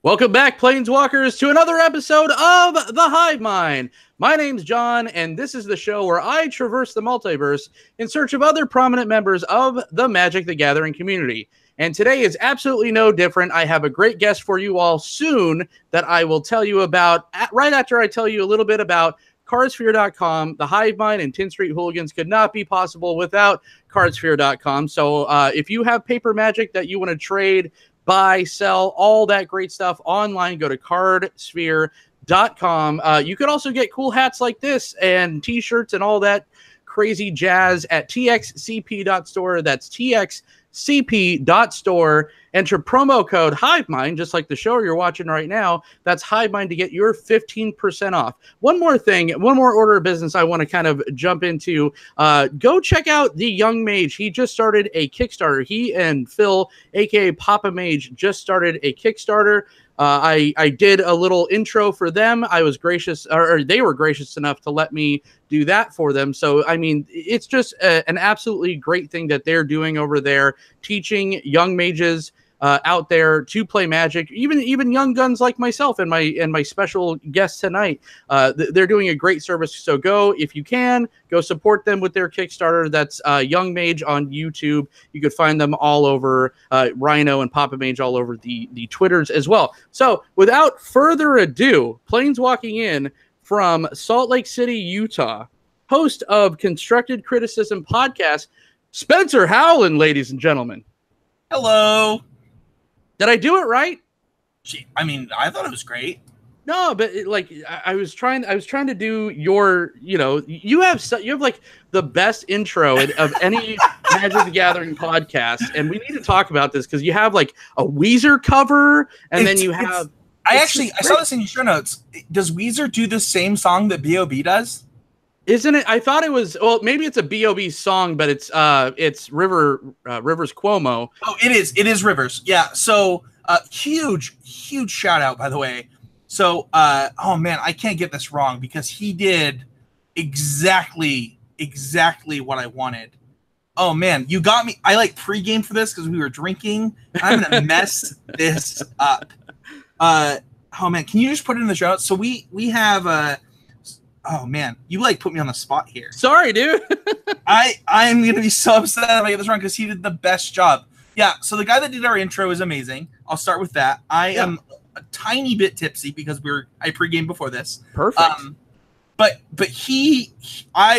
Welcome back, Planeswalkers, to another episode of the Hive Mind. My name's Jon, and this is the show where I traverse the multiverse in search of other prominent members of the Magic the Gathering community. And today is absolutely no different. I have a great guest for you all soon that I will tell you about right after I tell you a little bit about Cardsphere.com. The Hive Mind and 10th Street Hooligans could not be possible without Cardsphere.com. So if you have paper Magic that you want to trade, buy, sell, all that great stuff online, go to cardsphere.com. You could also get cool hats like this and t-shirts and all that crazy jazz at txcp.store. That's txcp.store. Enter promo code HiveMind, just like the show you're watching right now. That's HiveMind to get your 15% off. One more thing, one more order of business I want to kind of jump into. Go check out the Young Mage. He just started a Kickstarter. He and Phil, aka Papa Mage, just started a Kickstarter. I did a little intro for them. I was gracious, or they were gracious enough to let me do that for them. So, I mean, it's just an absolutely great thing that they're doing over there, teaching young mages out there to play Magic, even young guns like myself and my special guest tonight. They're doing a great service. So go, if you can, go support them with their Kickstarter. That's Young Mage on YouTube. You could find them all over Rhino and Papa Mage all over the Twitters as well. So without further ado, planeswalking in from Salt Lake City, Utah, host of Constructed Criticism podcast, Spencer Howland, ladies and gentlemen. Hello. Did I do it right? I mean, I thought it was great. No, but I was trying to do your, you have like the best intro of any Magic the Gathering podcast, and we need to talk about this because you have like a Weezer cover, and then you have. I saw this in your show notes. Does Weezer do the same song that B.O.B. does? Isn't it? I thought it was. Well, maybe it's a B.O.B. song, but it's Rivers Cuomo. Oh, it is. It is Rivers. Yeah. So huge shout out, by the way. So oh man, I can't get this wrong because he did exactly what I wanted. Oh man, you got me. I like pregame for this because we were drinking. I'm gonna mess this up. Oh man, can you just put it in the show notes? So we have oh man, you like put me on the spot here. Sorry, dude. I'm gonna be so upset if I get this wrong because he did the best job. Yeah, so the guy that did our intro is amazing. I'll start with that. I am a tiny bit tipsy because I pre-gamed before this. Perfect. But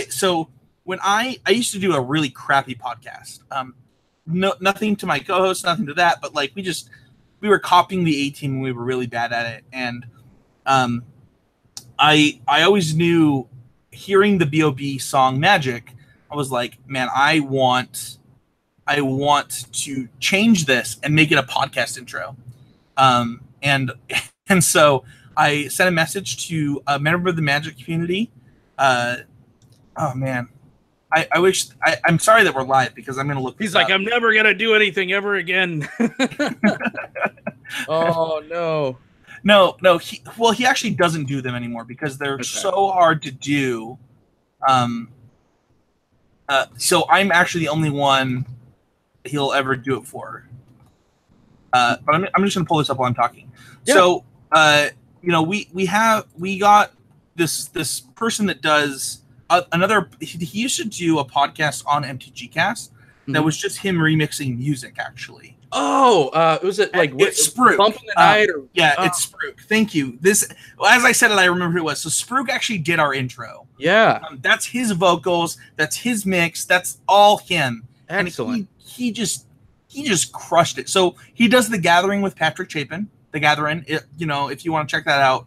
so when I used to do a really crappy podcast. Nothing to my co-host, nothing to that, but like we were copying the A-Team and we were really bad at it. And I always knew, hearing the B.O.B. song Magic, I was like, man, I want to change this and make it a podcast intro. And so I sent a message to a member of the Magic community. Oh man, I'm sorry that we're live because I'm going to look. He's like, I'm never going to do anything ever again. Oh no. No. He actually doesn't do them anymore because they're so hard to do. So I'm actually the only one he'll ever do it for. But I'm just gonna pull this up while I'm talking. Yeah. So we got this person that does another. He used to do a podcast on MTG Cast that was just him remixing music actually. Oh, was it like it's Spruik? Bump in the Night? It's Spruik. Thank you. As I said it, I remember who it was. So Spruik actually did our intro. Yeah, that's his vocals. That's his mix. That's all him. Excellent. And he just crushed it. So he does The Gathering with Patrick Chapin. The Gathering. If you want to check that out,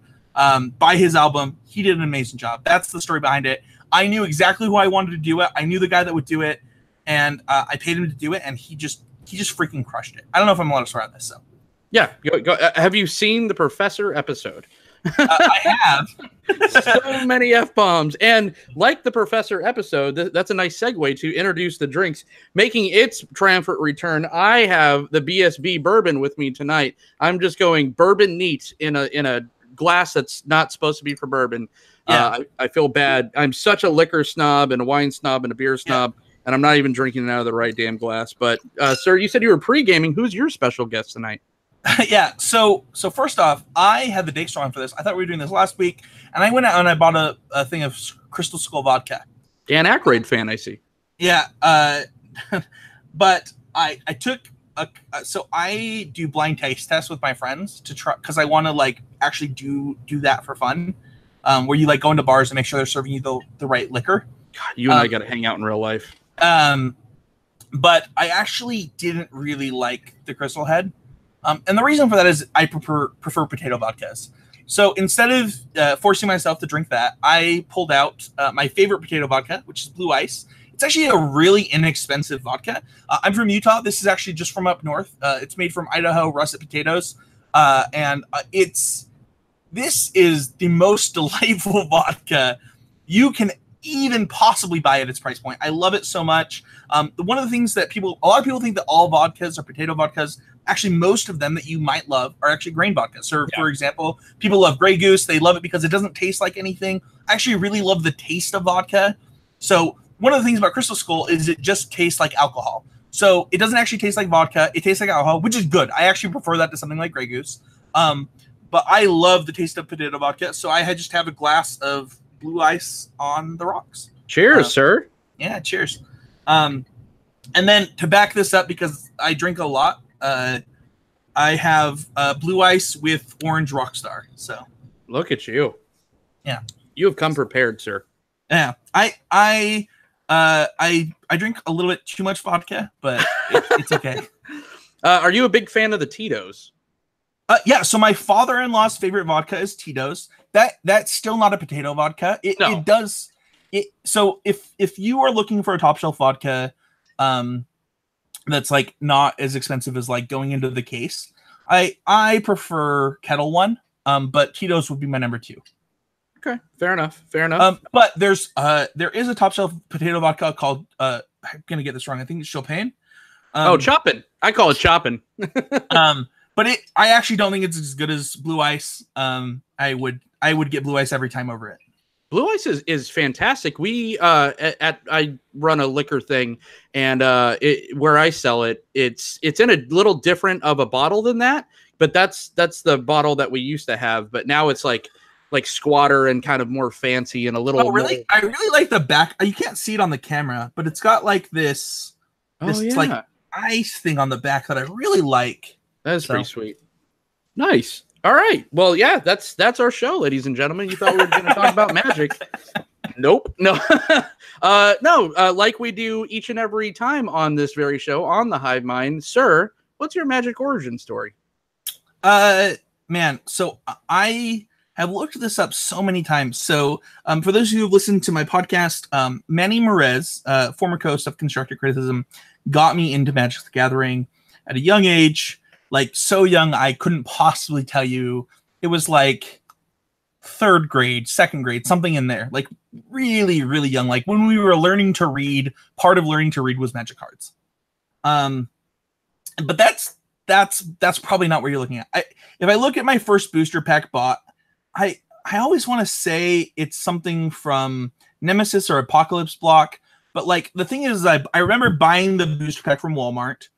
buy his album. He did an amazing job. That's the story behind it. I knew exactly who I wanted to do it. I knew the guy that would do it, and I paid him to do it, and he just freaking crushed it. I don't know if I'm allowed to swear on this, so. Yeah, go. Have you seen the Professor episode? I have. So many F-bombs. And like the Professor episode, that's a nice segue to introduce the drinks. Making its triumphant return, I have the BSB bourbon with me tonight. I'm just going bourbon neat in a glass that's not supposed to be for bourbon. Yeah. I feel bad. I'm such a liquor snob and a wine snob and a beer snob. Yeah. And I'm not even drinking it out of the right damn glass. But, sir, you said you were pre-gaming. Who's your special guest tonight? Yeah. So first off, I had the date on for this. I thought we were doing this last week, and I went out and I bought a thing of Crystal Skull vodka. Dan Aykroyd fan, I see. Yeah. But I took so I do blind taste tests with my friends to try because I want to like actually do that for fun, where you like go into bars and make sure they're serving you the right liquor. God, you and I got to hang out in real life. But I actually didn't really like the Crystal Head. And the reason for that is I prefer potato vodkas. So instead of forcing myself to drink that, I pulled out my favorite potato vodka, which is Blue Ice. It's actually a really inexpensive vodka. I'm from Utah. This is actually just from up north. It's made from Idaho russet potatoes. And this is the most delightful vodka you can even possibly buy at its price point. I love it so much. One of the things that a lot of people think that all vodkas are potato vodkas. Actually, most of them that you might love are actually grain vodkas. So, for example, people love Grey Goose. They love it because it doesn't taste like anything. I actually really love the taste of vodka. So one of the things about Crystal Skull is it just tastes like alcohol. So it doesn't actually taste like vodka. It tastes like alcohol, which is good. I actually prefer that to something like Grey Goose. But I love the taste of potato vodka. So I just have a glass of Blue Ice on the rocks. Cheers, sir. Yeah, cheers. And then to back this up, because I drink a lot, I have Blue Ice with Orange Rockstar. So look at you. Yeah, you have come prepared, sir. Yeah, I drink a little bit too much vodka, but it's okay. Are you a big fan of the Tito's? Yeah. So my father-in-law's favorite vodka is Tito's. That's still not a potato vodka. It does. So if you are looking for a top shelf vodka, that's like not as expensive as like going into the case, I prefer Kettle One. But Tito's would be my number 2. Okay, fair enough. But there is a top shelf potato vodka called I'm gonna get this wrong. I think it's Chopin. Choppin'. I call it Choppin'. But I actually don't think it's as good as Blue Ice. I would get Blue Ice every time over it. Blue Ice is fantastic. We I run a liquor thing, and where I sell it, it's in a little different of a bottle than that. But that's the bottle that we used to have. But now it's like squatter and kind of more fancy and a little. Oh, really? More... I really like the back. You can't see it on the camera, but it's got like this like ice thing on the back that I really like. That is pretty sweet. Nice. All right. Well, yeah, that's our show, ladies and gentlemen. You thought we were going to talk about magic. Nope. No. Like we do each and every time on this very show on the Hive Mind. Sir, what's your magic origin story? Man, so I have looked this up so many times. So for those of you who have listened to my podcast, Manny Merez, former co-host of Constructive Criticism, got me into Magic the Gathering at a young age. Like so young, I couldn't possibly tell you. It was like 3rd grade, 2nd grade, something in there. Like really, really young. Like when we were learning to read, part of learning to read was magic cards. But that's probably not where you're looking at. If I look at my first booster pack bought, I always want to say it's something from Nemesis or Apocalypse Block. But like the thing is, I remember buying the booster pack from Walmart.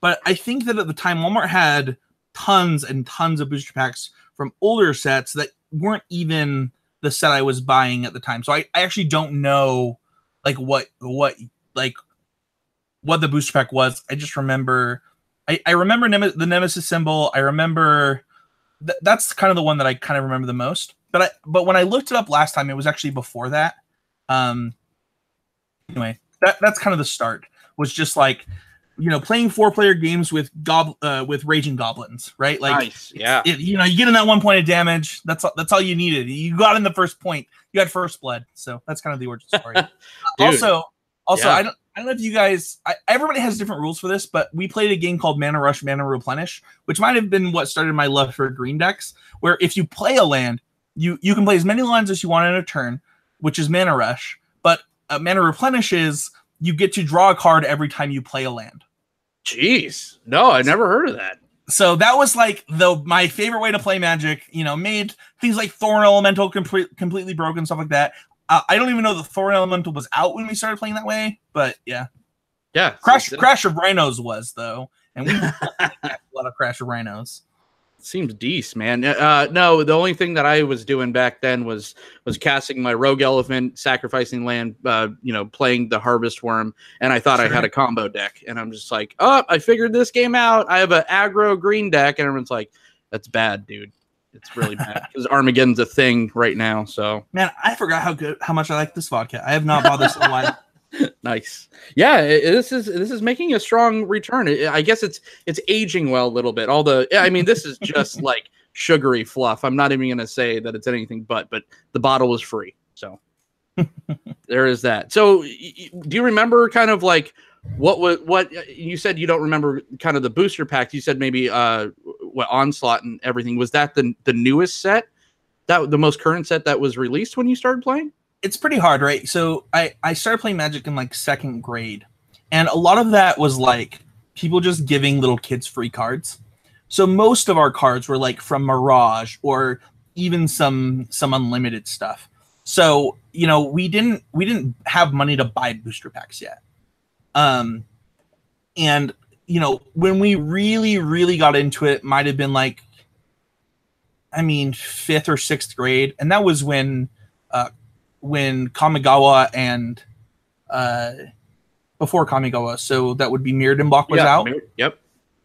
But I think that at the time, Walmart had tons and tons of booster packs from older sets that weren't even the set I was buying at the time. So I actually don't know like what the booster pack was. I just remember I remember the Nemesis symbol. I remember that's kind of the one that I kind of remember the most. But when I looked it up last time, it was actually before that. Anyway, that's kind of the start. Was just like, playing 4-player games with raging goblins, right? Like, nice. Yeah. You get in that 1 point of damage. That's all you needed. You got in the first point. You had first blood. So that's kind of the origin story. Also, yeah. I don't know if you guys. Everybody has different rules for this, but we played a game called Mana Rush, Mana Replenish, which might have been what started my love for green decks. Where if you play a land, you can play as many lands as you want in a turn, which is Mana Rush. But Mana Replenish is you get to draw a card every time you play a land. Jeez. No, I never heard of that. So that was like my favorite way to play Magic, made things like Thorn Elemental completely broken, stuff like that. I don't even know the Thorn Elemental was out when we started playing that way, but yeah. Yeah. Crash of Rhinos was, though. And we had a lot of Crash of Rhinos. Seems decent, man. No, the only thing that I was doing back then was casting my rogue elephant, sacrificing land, playing the harvest worm, and I thought I had a combo deck, and I'm just like, oh, I figured this game out. I have an aggro green deck, and everyone's like, that's bad, dude. It's really bad because Armageddon's a thing right now. So, man, I forgot how much I like this vodka. I have not bought this in a while. Nice. Yeah, this is making a strong return. I guess it's aging well a little bit. This is just like sugary fluff. I'm not even going to say that it's anything but the bottle is free. So there is that. So do you remember kind of like what you said? You don't remember kind of the booster packs. You said maybe what Onslaught and everything. Was that the newest set, that the most current set that was released when you started playing? It's pretty hard, right? So I started playing Magic in like 2nd grade, and a lot of that was like people just giving little kids free cards. So most of our cards were like from Mirage or even some unlimited stuff. So, we didn't have money to buy booster packs yet. And when we really, really got into it, might have been like, 5th or 6th grade. And that was when Kamigawa and before Kamigawa, so that would be Mirrodin block was out. Yep.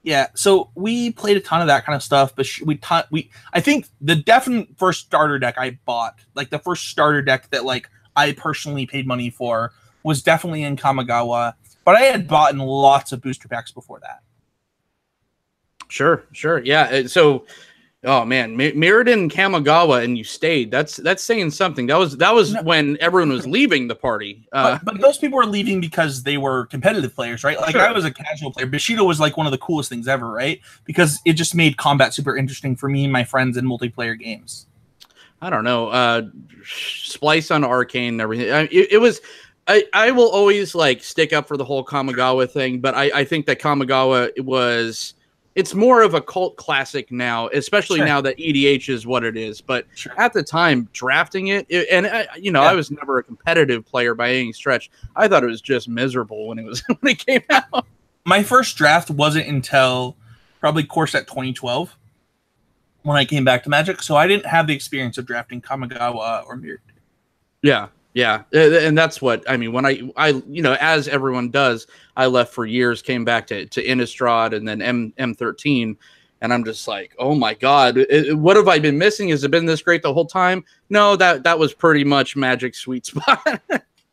Yeah, so we played a ton of that kind of stuff, but I think the definite first starter deck I bought, like the first starter deck that like I personally paid money for, was definitely in Kamigawa, but I had bought in lots of booster packs before that. Sure, yeah. So, oh man, Mirrodin Kamigawa, and you stayed. That's saying something. That was when everyone was leaving the party. But those people were leaving because they were competitive players, right? Like, sure. I was a casual player. Bushido was like one of the coolest things ever, right? Because it just made combat super interesting for me and my friends in multiplayer games. I don't know. Splice on Arcane and everything. It was. I will always like stick up for the whole Kamigawa thing, but I think that Kamigawa was. It's more of a cult classic now, especially now that EDH is what it is. But at the time, drafting it, I was never a competitive player by any stretch. I thought it was just miserable when it came out. My first draft wasn't until probably Core Set 2012 when I came back to Magic, so I didn't have the experience of drafting Kamigawa or Mirrodin. Yeah, and that's what I mean. When I as everyone does, I left for years, came back to Innistrad and then M13, and I'm just like, oh my god, what have I been missing? Has it been this great the whole time? No, that was pretty much Magic's sweet spot,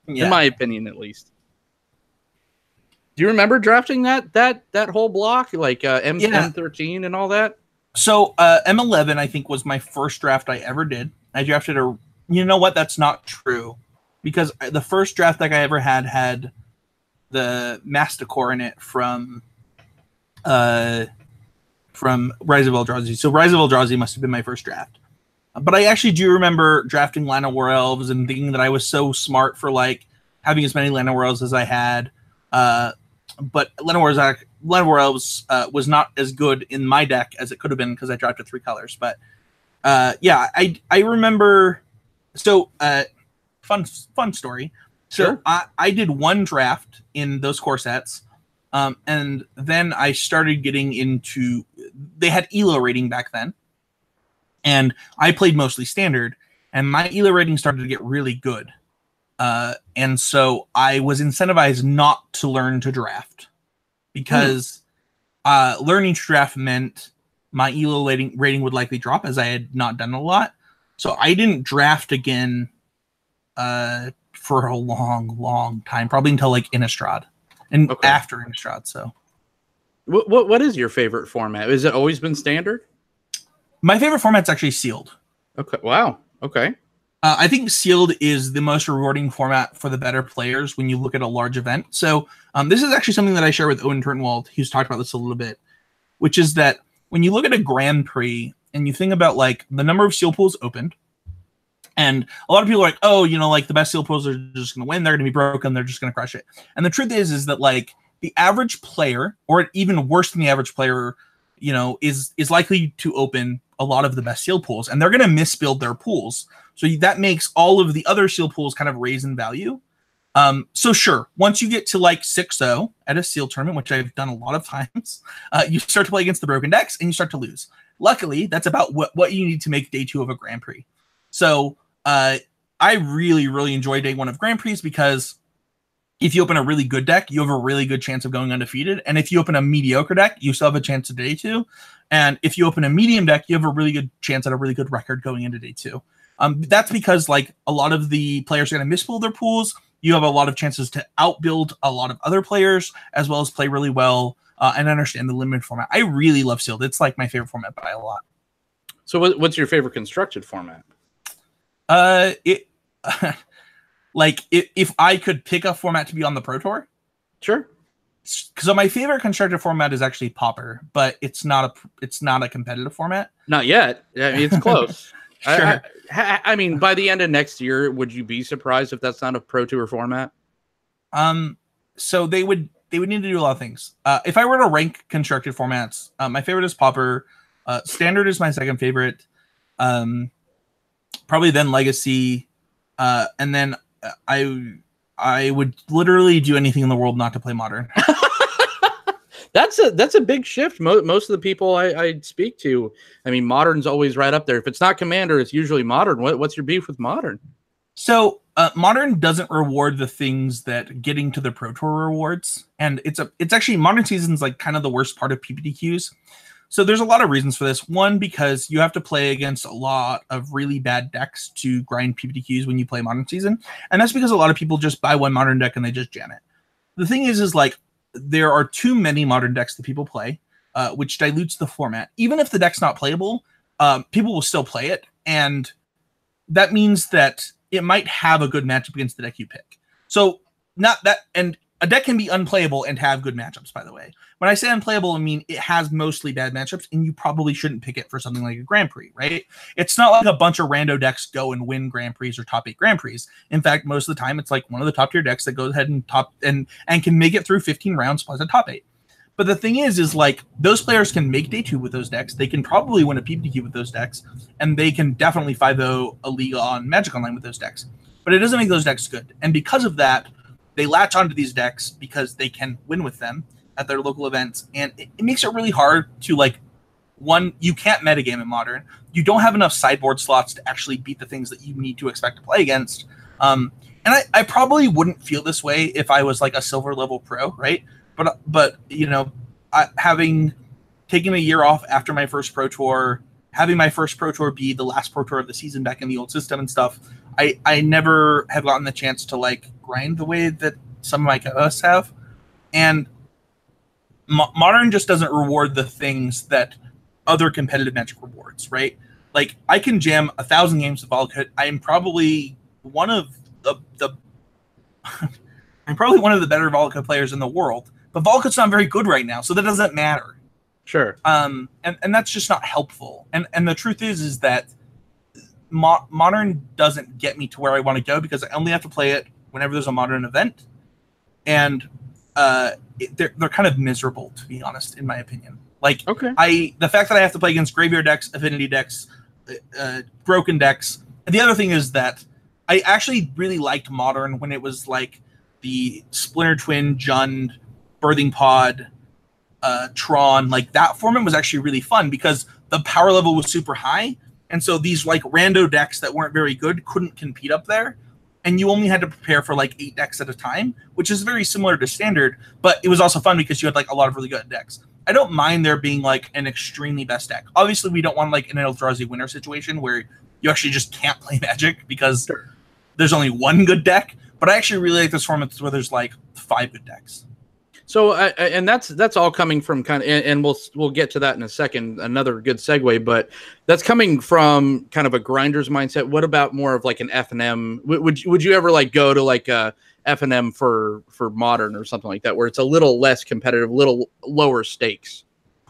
in my opinion, at least. Do you remember drafting that whole block, like M13 and all that? So M11, I think, was my first draft I ever did. I drafted a. You know what? That's not true, because the first draft deck I ever had the Masticore in it from Rise of Eldrazi. So Rise of Eldrazi must have been my first draft. But I actually do remember drafting Llanowar Elves and thinking that I was so smart for like having as many Llanowar Elves as I had. But Llanowar Elves was not as good in my deck as it could have been because I drafted 3 colors. But I remember. So, fun story. So sure. I did one draft in those core sets, and then I started getting into. They had ELO rating back then, and I played mostly standard, and my ELO rating started to get really good, and so I was incentivized not to learn to draft, because learning to draft meant my ELO rating would likely drop, as I had not done a lot. So I didn't draft again for a long time, probably until like Innistrad and after Innistrad. So, what is your favorite format? Has it always been standard? My favorite format's actually sealed. Okay. Wow. Okay. I think sealed is the most rewarding format for the better players when you look at a large event. So this is actually something that I share with Owen Turnwald. He's talked about this a little bit, which is that when you look at a Grand Prix, and you think about like the number of seal pools opened, and a lot of people are like, oh, like the best seal pools are just going to win. They're going to be broken. They're just going to crush it. And the truth is that like the average player, or even worse than the average player, is likely to open a lot of the best seal pools, and they're going to misbuild their pools. So that makes all of the other seal pools kind of raise in value. So sure, once you get to like 6-0 at a seal tournament, which I've done a lot of times, you start to play against the broken decks and you start to lose. Luckily, that's about what you need to make day 2 of a Grand Prix. So I really, really enjoy day 1 of Grand Prix because if you open a really good deck, you have a really good chance of going undefeated. And if you open a mediocre deck, you still have a chance at day 2. And if you open a medium deck, you have a really good chance at a really good record going into day 2. That's because like a lot of the players are going to misbuild their pools. You have a lot of chances to outbuild a lot of other players, as well as play really well and understand the limited format. I really love sealed. It's like my favorite format by a lot. So what's your favorite constructed format? Like if I could pick a format to be on the Pro Tour, sure. So my favorite constructed format is actually Pauper, but it's not a competitive format. Not yet. I mean, it's close. Sure. I mean, by the end of next year, would you be surprised if that's not a Pro Tour format? So they would need to do a lot of things. If I were to rank constructed formats, my favorite is Pauper. Standard is my second favorite. Probably then Legacy, and then I would literally do anything in the world not to play Modern. That's a big shift. Most of the people I speak to, I mean, Modern's always right up there. If it's not Commander, it's usually Modern. What's your beef with Modern? So Modern doesn't reward the things that getting to the Pro Tour rewards, and it's actually Modern Season's like kind of the worst part of PPTQs. So there's a lot of reasons for this. One, because you have to play against a lot of really bad decks to grind PPTQs when you play Modern Season, and that's because a lot of people just buy one Modern deck and they just jam it. The thing is like there are too many Modern decks that people play, which dilutes the format. Even if the deck's not playable, people will still play it, and that means that it might have a good matchup against the deck you pick. So not that, and a deck can be unplayable and have good matchups, by the way. When I say unplayable, I mean it has mostly bad matchups, and you probably shouldn't pick it for something like a Grand Prix, right? It's not like a bunch of rando decks go and win Grand Prix or top 8 Grand Prix. In fact, most of the time, it's like one of the top tier decks that goes ahead and can make it through 15 rounds plus a top 8. But the thing is like those players can make day 2 with those decks. They can probably win a PPTQ with those decks, and they can definitely 5-0 a league on Magic Online with those decks. But it doesn't make those decks good. And because of that, they latch onto these decks because they can win with them at their local events. And it makes it really hard to like, one, you can't metagame in Modern. You don't have enough sideboard slots to actually beat the things that you need to expect to play against. And I probably wouldn't feel this way if I was like a silver level pro, right? But you know, having taken a year off after my first Pro Tour, having my first Pro Tour be the last Pro Tour of the season back in the old system and stuff, I never have gotten the chance to like grind the way that some of my co-hosts have. And Modern just doesn't reward the things that other competitive Magic rewards, right? Like I can jam 1,000 games of Volkut. I am probably one of the I'm probably one of the better Volkut players in the world, but Volkut's not very good right now, so that doesn't matter. Sure. And that's just not helpful. And the truth is that Modern doesn't get me to where I want to go because I only have to play it whenever there's a Modern event, and they're kind of miserable, to be honest, in my opinion. Like, okay, the fact that I have to play against graveyard decks, affinity decks, broken decks. And the other thing is that I actually really liked Modern when it was like the Splinter Twin, Jund, Birthing Pod, Tron. Like that format was actually really fun because the power level was super high, and so these like rando decks that weren't very good couldn't compete up there. And you only had to prepare for like 8 decks at a time, which is very similar to Standard, but it was also fun because you had like a lot of really good decks. I don't mind there being like an extremely best deck. Obviously, we don't want like an Eldrazi winner situation where you actually just can't play Magic because there's only one good deck. But I actually really like this format where there's like 5 good decks. So, and that's all coming from kind of, and we'll get to that in a second, another good segue, but that's coming from kind of a grinder's mindset. What about more of like an F&M? Would you ever like go to like a F&M for Modern or something like that, where it's a little less competitive, a little lower stakes?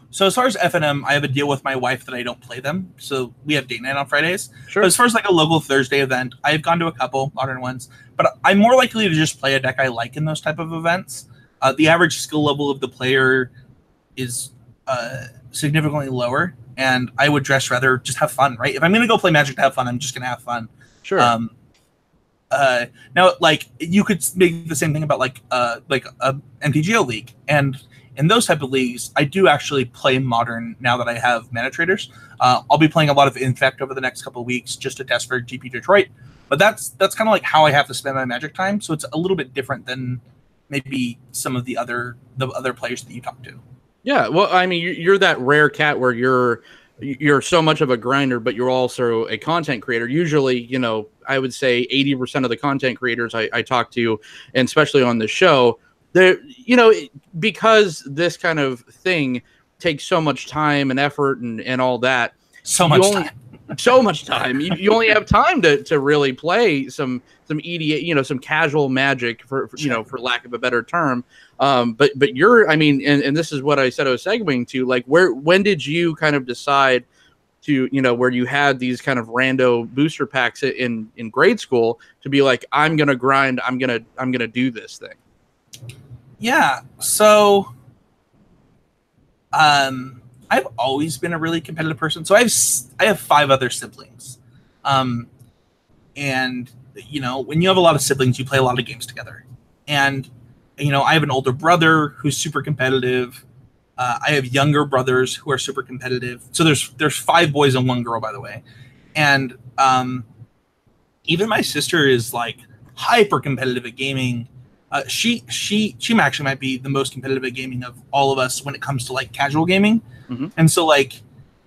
So as far as F&M, I have a deal with my wife that I don't play them. So we have date night on Fridays. Sure. But as far as like a local Thursday event, I've gone to a couple Modern ones, but I'm more likely to just play a deck I like in those type of events. The average skill level of the player is significantly lower, and I would just rather just have fun, right? If I'm going to go play Magic to have fun, I'm just going to have fun. Sure. Now, like, you could make the same thing about like a MTGO league, and in those type of leagues, I do actually play Modern now that I have Mana Traders. I'll be playing a lot of Infect over the next couple of weeks just to test for GP Detroit. But that's kind of like how I have to spend my Magic time. So it's a little bit different than maybe some of the other players that you talk to. Yeah, well, I mean, you're that rare cat where you're so much of a grinder, but you're also a content creator. Usually, you know, I would say 80% of the content creators I talk to, and especially on the show, they're, you know, because this kind of thing takes so much time and effort and all that. So much time. You only have time to really play some EDA, you know, some casual Magic for you know, for lack of a better term. But you're, I mean, and this is what I said I was segueing to, like, when did you kind of decide to, you know, where you had these kind of rando booster packs in grade school to be like, I'm gonna grind, I'm gonna do this thing? Yeah, so I've always been a really competitive person. So I have 5 other siblings. And, you know, when you have a lot of siblings, you play a lot of games together. And, you know, I have an older brother who's super competitive. I have younger brothers who are super competitive. So there's 5 boys and 1 girl, by the way. And even my sister is like hyper competitive at gaming. She actually might be the most competitive at gaming of all of us when it comes to like casual gaming. Mm-hmm. And so like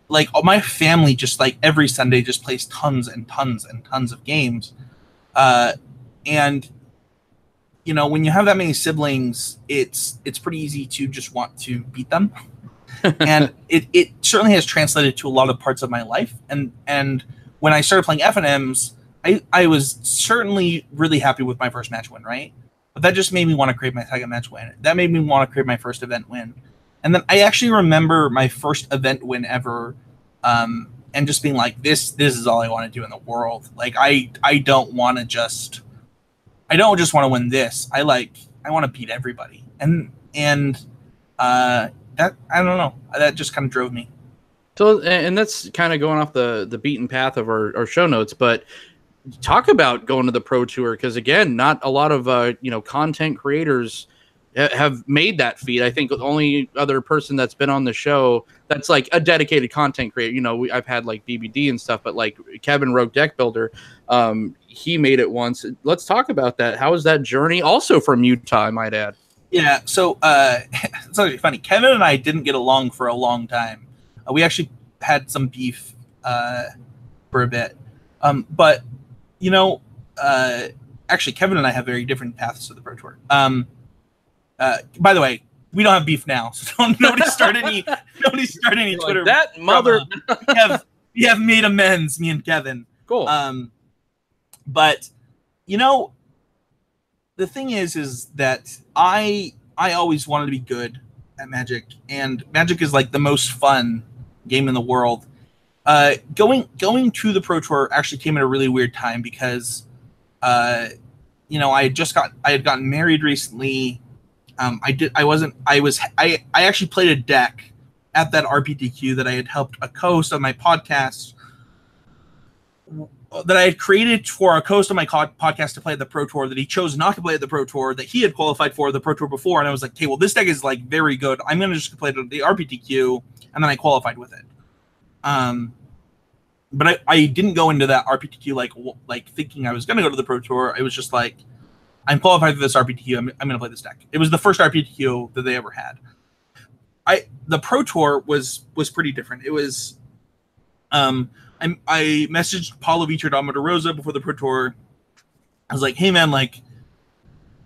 my family just like every Sunday just plays tons and tons and tons of games. And you know, when you have that many siblings, it's pretty easy to just want to beat them. And it certainly has translated to a lot of parts of my life. And when I started playing FNMs, I was certainly really happy with my first match win, right? But that just made me want to create my second match win. That made me want to create my first event win. And then I actually remember my first event win ever, and just being like, this is all I want to do in the world. Like, I don't just want to win this. I want to beat everybody. And that, I don't know, that just kind of drove me. So, and that's kind of going off the beaten path of our show notes, but talk about going to the Pro Tour, because again, not a lot of you know, content creators have made that feat. I think the only other person that's been on the show that's like a dedicated content creator, you know, I've had like BBD and stuff, but like Kevin Rogue Deck Builder, he made it once. Let's talk about that. How was that journey? Also from Utah, I might add. Yeah, so it's actually funny. Kevin and I didn't get along for a long time. We actually had some beef for a bit, but you know, actually, Kevin and I have very different paths to the Pro Tour. By the way, we don't have beef now, so nobody start any Twitter. Like that mother. we have made amends, me and Kevin. Cool. But you know, the thing is that I always wanted to be good at Magic, and Magic is like the most fun game in the world. Going to the Pro Tour actually came at a really weird time because, you know, I had gotten married recently. I actually played a deck at that RPTQ that I had helped a co-host on my podcast, that I had created for a co-host on my podcast to play at the Pro Tour, that he chose not to play at the Pro Tour, that he had qualified for the Pro Tour before. And I was like, okay, well, this deck is like very good. I'm going to just play the RPTQ. And then I qualified with it. But I didn't go into that RPTQ like thinking I was going to go to the Pro Tour. I was just like, I'm qualified for this RPTQ. I'm going to play this deck. It was the first RPTQ that they ever had. The Pro Tour was pretty different. It was, I messaged Paulo Vitor before the Pro Tour. I was like, hey man, like,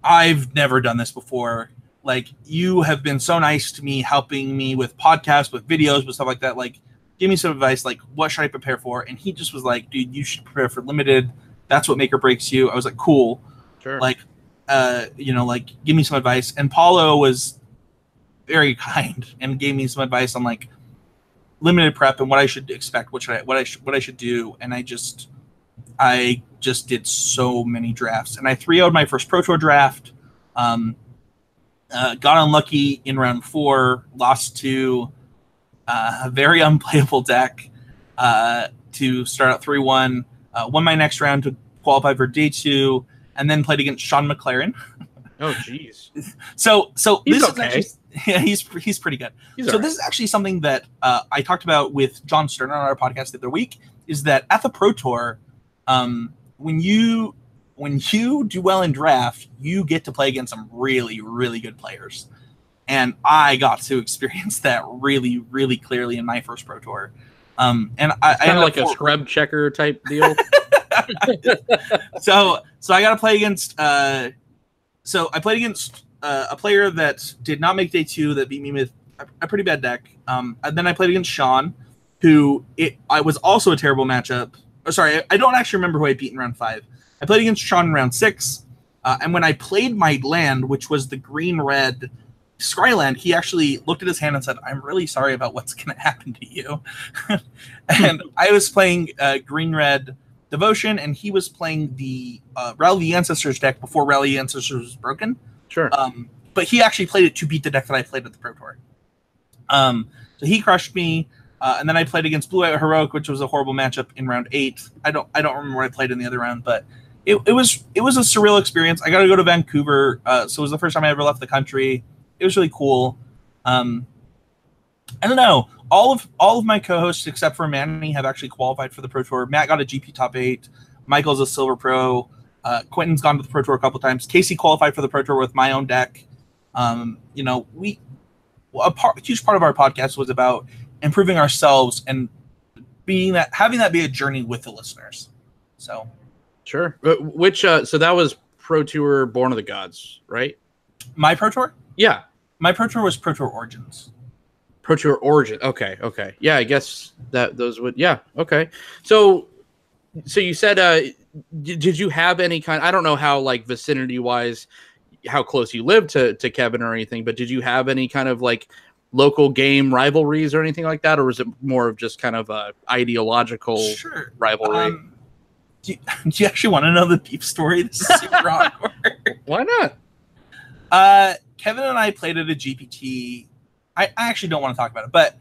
I've never done this before. Like, you have been so nice to me, helping me with podcasts, with videos, with stuff like that. Like, give me some advice. Like, what should I prepare for? And he just was like, dude, you should prepare for limited. That's what make or breaks you. I was like, cool. Sure. Like, you know, like, give me some advice. And Paulo was very kind and gave me some advice on like limited prep and what I should expect, what I should do. And I just did so many drafts, and I 3-0'd my first Pro Tour draft. Got unlucky in round 4, lost to a very unplayable deck to start out 3-1. Won my next round to qualify for day 2, and then played against Sean McLaren. Oh, jeez. So He's this okay. is actually, Yeah, he's pretty good. So right. This is actually something that I talked about with John Stern on our podcast the other week, is that at the Pro Tour, when you do well in draft, you get to play against some really, really good players. And I got to experience that really, really clearly in my first Pro Tour. And I kind of like a scrub checker type deal. So I got to play against. So I played against a player that did not make day 2 that beat me with a pretty bad deck. And then I played against Sean, who I was also a terrible matchup. Oh, sorry, I don't actually remember who I beat in round 5. I played against Sean in round 6. And when I played my land, which was the green-red Scryland, he actually looked at his hand and said, "I'm really sorry about what's going to happen to you." And I was playing green-red Devotion, and he was playing the Rally the Ancestors deck before Rally the Ancestors was broken. Sure. But he actually played it to beat the deck that I played at the Pro Tour. So he crushed me, and then I played against Blue White Heroic, which was a horrible matchup in round 8. I don't remember what I played in the other round, but it was a surreal experience. I got to go to Vancouver, so it was the first time I ever left the country. It was really cool. I don't know. All of my co-hosts except for Manny have actually qualified for the Pro Tour. Matt got a GP top 8. Michael's a Silver Pro. Quentin's gone to the Pro Tour a couple times. Casey qualified for the Pro Tour with my own deck. A huge part of our podcast was about improving ourselves and having that be a journey with the listeners. So, sure. So that was Pro Tour Born of the Gods, right? My Pro Tour? Yeah. My Pro Tour was Pro Tour Origins. Pro Tour Origin. Okay. Yeah, I guess those would. Yeah. Okay. So you said, did you have any kind? I don't know how like vicinity wise, how close you lived to Kevin or anything, but did you have any kind of like local game rivalries or anything like that, or was it more of just kind of a ideological rivalry? Do you actually want to know the beef story? This is super awkward. Why not? Kevin and I played at a GPT. I actually don't want to talk about it, but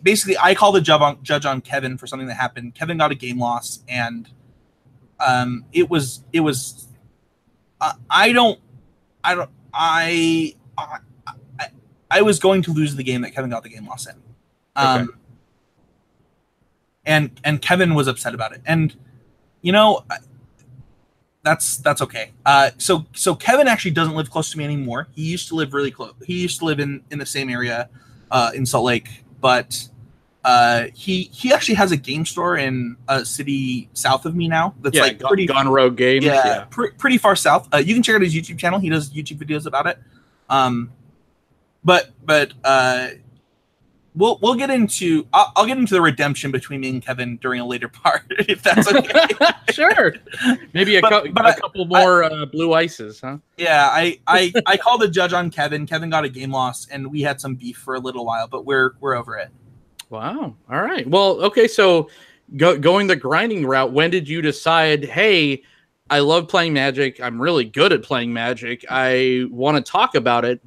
basically, I called a judge on Kevin for something that happened. Kevin got a game loss, and it was. I was going to lose the game that Kevin got the game loss in, and Kevin was upset about it, and that's okay. So Kevin actually doesn't live close to me anymore. He used to live really close. He used to live in the same area in Salt Lake, but he actually has a game store in a city south of me now. That's pretty Gone Rogue Games. Yeah, pretty far south. You can check out his YouTube channel. He does YouTube videos about it. But we'll get into I'll get into the redemption between me and Kevin during a later part, if that's okay. Sure. Maybe a couple more blue ices, huh? Yeah, I called a judge on Kevin. Kevin got a game loss, and we had some beef for a little while, but we're over it. Wow. All right. Well, okay. So going the grinding route, when did you decide, hey, I love playing Magic. I'm really good at playing Magic. I want to talk about it,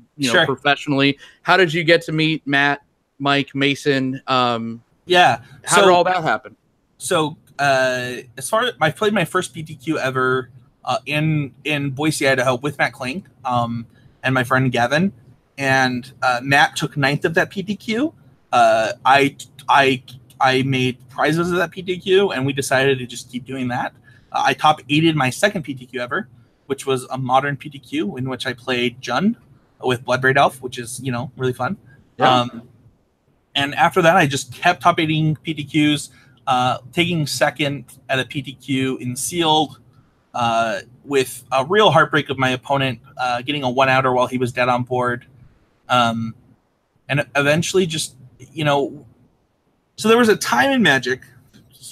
professionally. How did you get to meet Matt, Mike, Mason? How did all that happen? So as far as I played my first PTQ ever in Boise, Idaho with Matt Kling and my friend Gavin, and Matt took 9th of that PTQ. I made prizes of that PTQ, and we decided to just keep doing that. I top 8'd my second PTQ ever, which was a modern PTQ in which I played Jund with Bloodbraid Elf, which is really fun. Yeah. And after that, I just kept top 8ing PTQs, taking second at a PTQ in Sealed, with a real heartbreak of my opponent getting a 1-outer while he was dead on board, and eventually just so there was a time in Magic,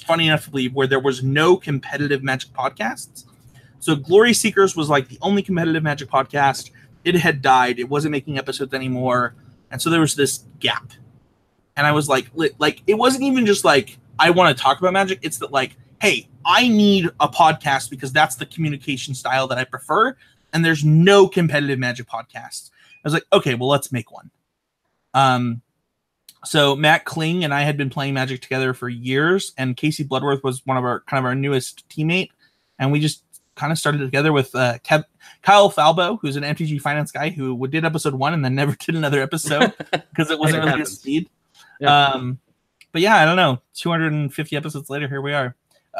funny enough to believe, where there was no competitive Magic podcasts. So Glory Seekers was like the only competitive Magic podcast. It had died. It wasn't making episodes anymore. And so there was this gap. And I was like it wasn't even just like, I want to talk about Magic. It's that like, hey, I need a podcast because that's the communication style that I prefer. And there's no competitive Magic podcasts. I was like, okay, well, let's make one. So Matt Kling and I had been playing Magic together for years, and Casey Bloodworth was one of our newest teammate, and we just kind of started together with Kyle Falbo, who's an MTG finance guy who did episode 1 and then never did another episode because it wasn't really his speed. Yeah. But yeah, I don't know. 250 episodes later, here we are.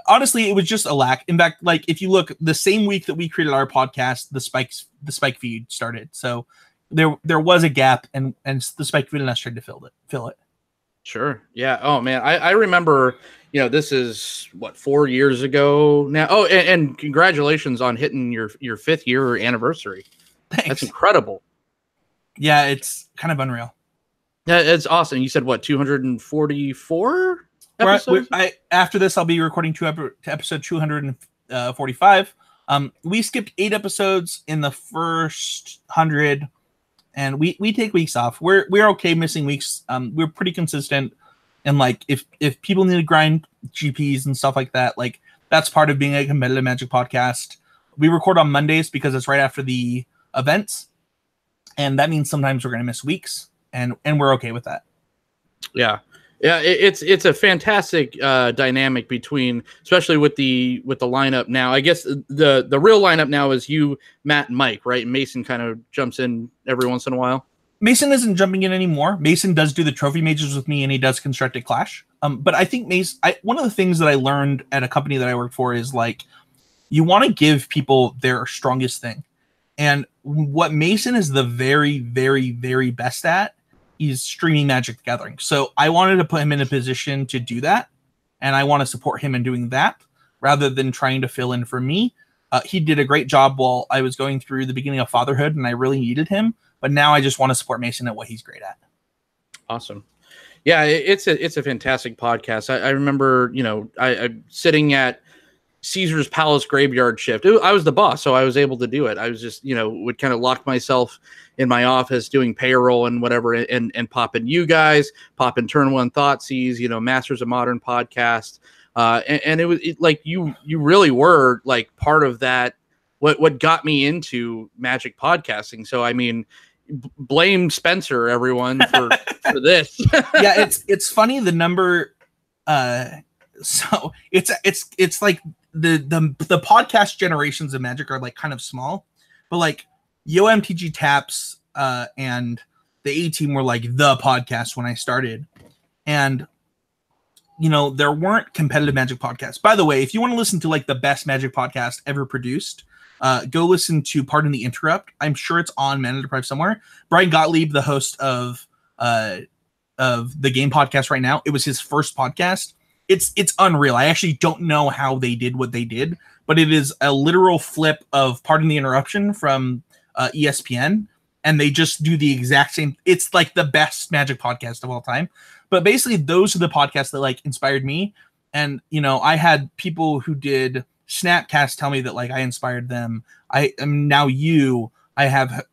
Honestly, it was just a lack. In fact, like if you look, the same week that we created our podcast, the Spike feed started. So there was a gap, and the Spike feed and us tried to fill it. Sure. Yeah. Oh man, I remember. This is what, 4 years ago now. Oh, and congratulations on hitting your 5th year anniversary. Thanks. That's incredible. Yeah, it's kind of unreal. Yeah, it's awesome. You said what, 244 episodes? After this, I'll be recording to episode 245. We skipped 8 episodes in the first 100, and we take weeks off. We're okay missing weeks. We're pretty consistent, and like if people need to grind GPs and stuff like that, like that's part of being a competitive Magic podcast. We record on Mondays because it's right after the events, and that means sometimes we're going to miss weeks. And we're okay with that. Yeah. It's a fantastic dynamic between, especially with the lineup now. I guess the real lineup now is you, Matt, and Mike, right? Mason kind of jumps in every once in a while. Mason isn't jumping in anymore. Mason does do the trophy majors with me, and he does Constructed Clash. But I think one of the things that I learned at a company that I worked for is like you want to give people their strongest thing, and what Mason is the very, very, very best at is streaming Magic the Gathering. So I wanted to put him in a position to do that, and I want to support him in doing that rather than trying to fill in for me. He did a great job while I was going through the beginning of fatherhood, and I really needed him. But now I just want to support Mason at what he's great at. Awesome. Yeah, it's a fantastic podcast. I remember, I'm sitting at Caesar's Palace graveyard shift. I was the boss, so I was able to do it. I was just, would kind of lock myself in my office doing payroll and whatever, and pop in you guys, pop in Turn One Thoughtseize, Masters of Modern podcast. And it was like you really were like part of that, what got me into Magic podcasting. So, I mean, blame Spencer, everyone, for this. Yeah, it's funny, the number. So it's like the podcast generations of Magic are like kind of small, but like MTG Taps and the A-Team were like the podcast when I started, and there weren't competitive Magic podcasts. By the way, if you want to listen to like the best Magic podcast ever produced, go listen to Pardon the Interrupt. I'm sure it's on Mana Deprived somewhere. Brian Gottlieb, the host of the Game Podcast right now, it was his first podcast. It's unreal. I actually don't know how they did what they did, but it is a literal flip of Pardon the Interruption from ESPN, and they just do the exact same. It's like the best Magic podcast of all time. But basically, those are the podcasts that like inspired me. And I had people who did Snapcast tell me that like I inspired them. I am now I have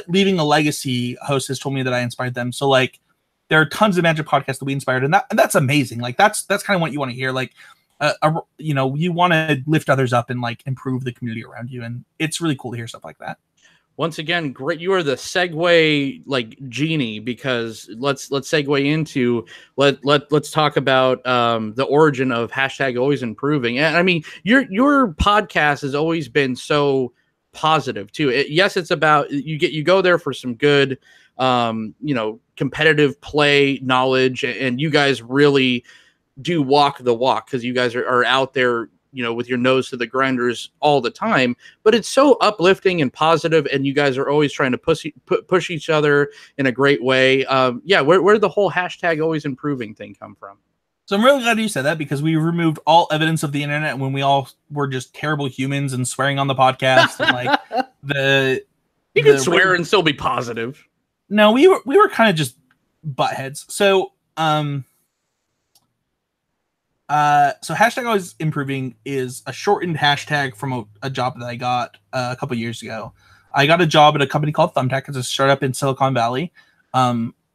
Leaving a Legacy host has told me that I inspired them. So like, there are tons of Magic podcasts that we inspired, and that's amazing. Like that's kind of what you want to hear. Like, you want to lift others up and like improve the community around you, and it's really cool to hear stuff like that. Once again, great. You are the segue like genie, because let's segue into let's talk about the origin of #always improving. And I mean, your podcast has always been so positive too. Yes, it's about you go there for some good competitive play knowledge, and you guys really do walk the walk, because you guys are out there with your nose to the grinders all the time, but it's so uplifting and positive, and you guys are always trying to push each other in a great way. Where did the whole #always improving thing come from? So I'm really glad you said that, because we removed all evidence of the internet when we all were just terrible humans and swearing on the podcast. And like you can swear and still be positive. No, we were kind of just buttheads. So #always improving is a shortened hashtag from a job that I got a couple years ago. I got a job at a company called Thumbtack. It's a startup in Silicon Valley.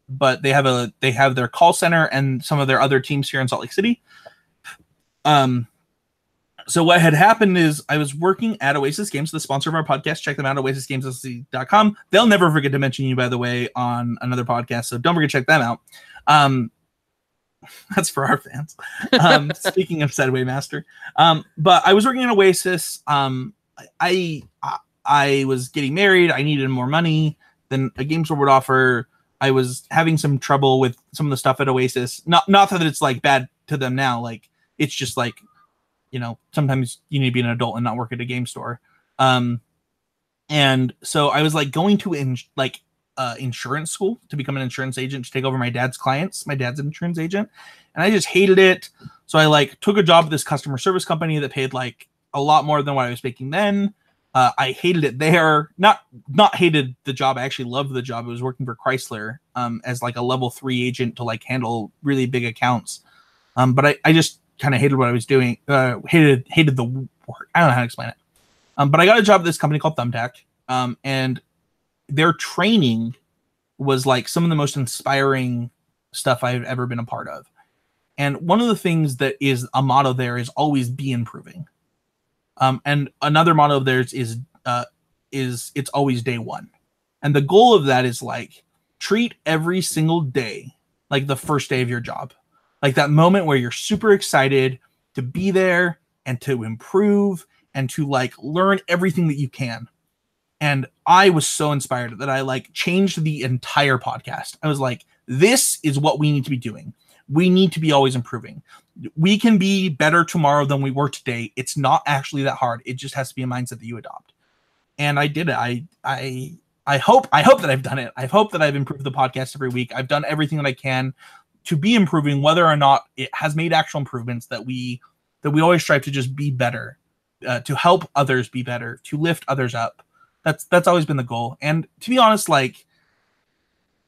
But they have their call center and some of their other teams here in Salt Lake City. So what had happened is I was working at Oasis Games, the sponsor of our podcast. Check them out, oasisgamesllc.com. They'll never forget to mention you, by the way, on another podcast, so don't forget to check them out. That's for our fans. Speaking of Segway Master. But I was working at Oasis, I was getting married. I needed more money than a game store would offer. I was having some trouble with some of the stuff at Oasis. Not that it's like bad to them now. Like it's just like, you know, sometimes you need to be an adult and not work at a game store. And so I was like going to insurance school to become an insurance agent to take over my dad's clients. My dad's an insurance agent, and I just hated it. So I like took a job at this customer service company that paid like a lot more than what I was making then. I hated it there. Not hated the job. I actually loved the job. I was working for Chrysler as like a level 3 agent to like handle really big accounts. But I just kind of hated what I was doing. Hated the work. I don't know how to explain it. But I got a job at this company called Thumbtack. And their training was like some of the most inspiring stuff I've ever been a part of. And one of the things that is a motto there is always be improving. And another motto of theirs is it's always day one. And the goal of that is like treat every single day like the first day of your job. Like that moment where you're super excited to be there and to improve and to like learn everything that you can. And I was so inspired that I like changed the entire podcast. I was like, this is what we need to be doing. We need to be always improving. We can be better tomorrow than we were today. It's not actually that hard. It just has to be a mindset that you adopt. And I did it. I hope that I've done it. I hope that I've improved the podcast every week. I've done everything that I can to be improving, whether or not it has made actual improvements, that we always strive to just be better, to help others be better, to lift others up. That's always been the goal. And to be honest, like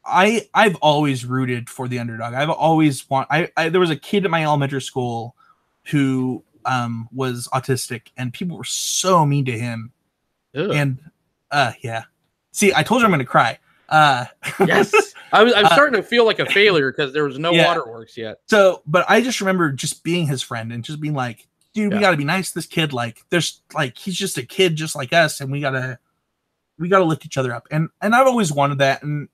I've always rooted for the underdog. I've always there was a kid at my elementary school who was autistic, and people were so mean to him. Ugh. And yeah. See, I told you I'm going to cry. Yes. I'm starting to feel like a failure because there was no waterworks yet. So, but I just remember just being his friend and just being like, dude, we got to be nice to this kid. Like, there's like, he's just a kid just like us, and we got to lift each other up. And I've always wanted that. And,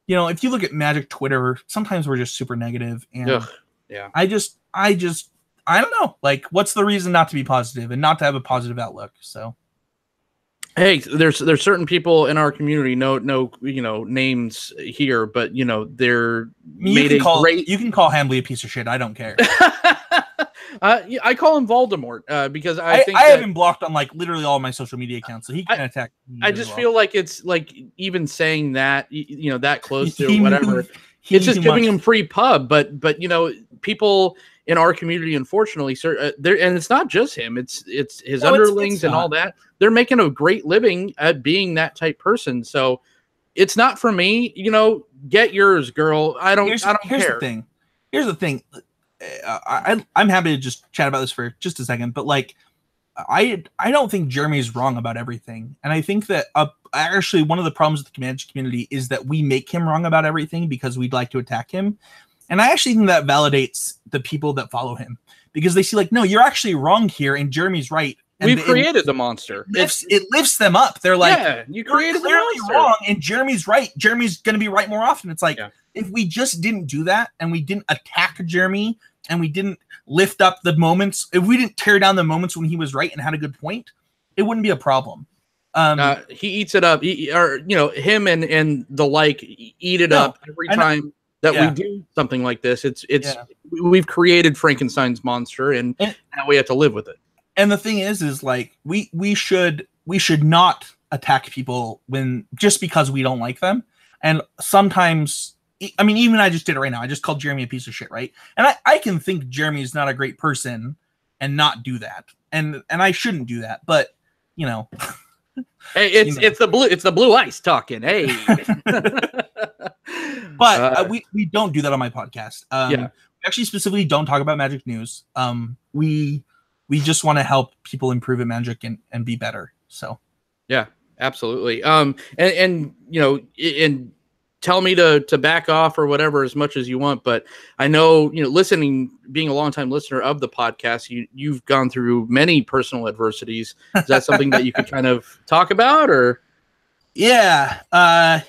you know, if you look at Magic Twitter, sometimes we're just super negative. And yeah, I don't know. Like, what's the reason not to be positive and not to have a positive outlook? So. Hey, there's certain people in our community, no, you know, names here, but you know, they're you can call Hambley a piece of shit. I don't care. I call him Voldemort because I think I have him blocked on like literally all my social media accounts, so he can attack me. I just feel like it's like even saying that, you know, that close to whatever, it's just giving him free pub. But you know, people in our community, unfortunately, there, and it's not just him; it's his underlings and all that. They're making a great living at being that type person. So it's not for me. You know, get yours, girl. I don't care. Here's the thing. I'm happy to just chat about this for just a second, but like, I don't think Jeremy's wrong about everything, and I think that actually one of the problems with the Magic community is that we make him wrong about everything because we'd like to attack him, and I actually think that validates the people that follow him because they see like, no, you're actually wrong here, and Jeremy's right. We've created the monster. It lifts them up. They're like, yeah, you created the monster. Wrong, and Jeremy's right. Jeremy's going to be right more often. It's like if we just didn't do that and we didn't attack Jeremy and we didn't lift up the moments, if we didn't tear down the moments when he was right and had a good point, it wouldn't be a problem. He eats it up, or you know, him and the like eat it up every time that we do something like this. We've created Frankenstein's monster, and now we have to live with it. And the thing is like we should not attack people just because we don't like them. And sometimes, I mean, even I just did it right now. I just called Jeremy a piece of shit, right? And I can think Jeremy's not a great person and not do that. And I shouldn't do that. But you know, hey, it's the blue ice talking. Hey, but we don't do that on my podcast. We actually specifically don't talk about Magic news. We just want to help people improve at Magic and be better. So, yeah, absolutely. And you know, and tell me to back off or whatever as much as you want. But I know, you know, being a longtime listener of the podcast, you've gone through many personal adversities. Is that something that you could kind of talk about, or? Yeah. All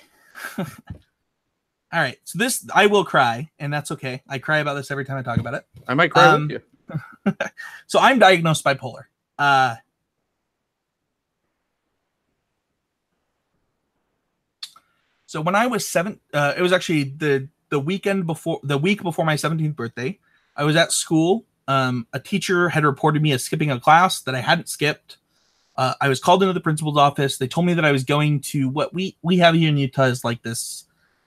right. So I will cry, and that's okay. I cry about this every time I talk about it. I might cry with you. So I'm diagnosed bipolar. So when I was it was actually the week before my 17th birthday. I was at school. A teacher had reported me as skipping a class that I hadn't skipped. I was called into the principal's office. They told me that I was going to what we have here in Utah is like this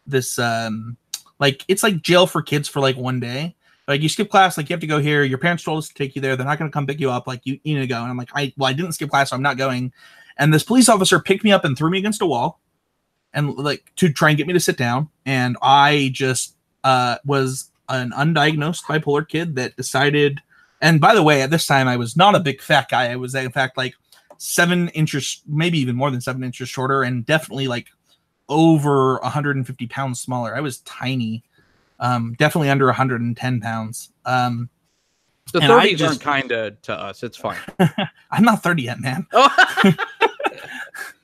like it's like jail for kids for like one day. Like you skip class, like you have to go here. Your parents told us to take you there. They're not going to come pick you up. Like you need to go. And I'm like, I didn't skip class, so I'm not going. And this police officer picked me up and threw me against a wall, and like to try and get me to sit down. And I just was an undiagnosed bipolar kid that decided. And by the way, at this time, I was not a big fat guy. I was in fact like 7 inches, maybe even more than 7 inches shorter, and definitely like over 150 pounds smaller. I was tiny. Definitely under 110 pounds. The 30s aren't kind of to us. It's fine. I'm not 30 yet, man.